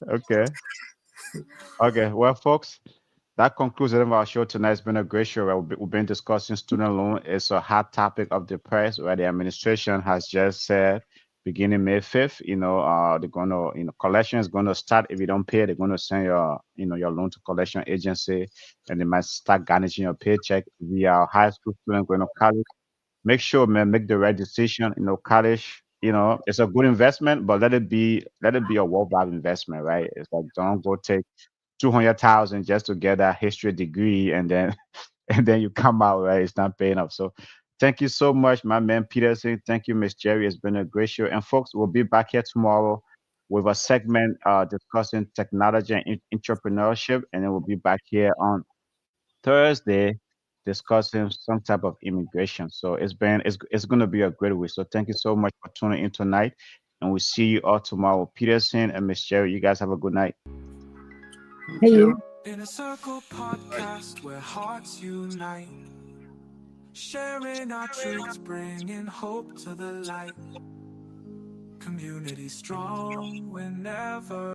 B: okay, okay. Well, folks, that concludes the end of our show tonight. It's been a great show. We've been discussing student loan. It's a hot topic of the press, where the administration has just said, beginning May 5th, they're gonna, collection is gonna start. If you don't pay, they're gonna send your loan to collection agency, and they might start garnishing your paycheck. If you are a high school student going to college, make sure, man, make the right decision. College, it's a good investment, but let it be a worldwide investment, right? It's like, don't go take 200,000 just to get a history degree, and then and then you come out, right? It's not paying off. So thank you so much, my man Peterson. Thank you, Miss Jerry. It's been a great show. And folks, we'll be back here tomorrow with a segment discussing technology and entrepreneurship, and then we'll be back here on Thursday discussing some type of immigration. So it's going to be a great week. So thank you so much for tuning in tonight, and we'll see you all tomorrow. Peterson and Miss Jerry, you guys have a good night.
C: Thank
D: Hey,
C: you.
A: In a circle podcast where hearts unite, sharing our truths, bringing hope to the light. Community strong whenever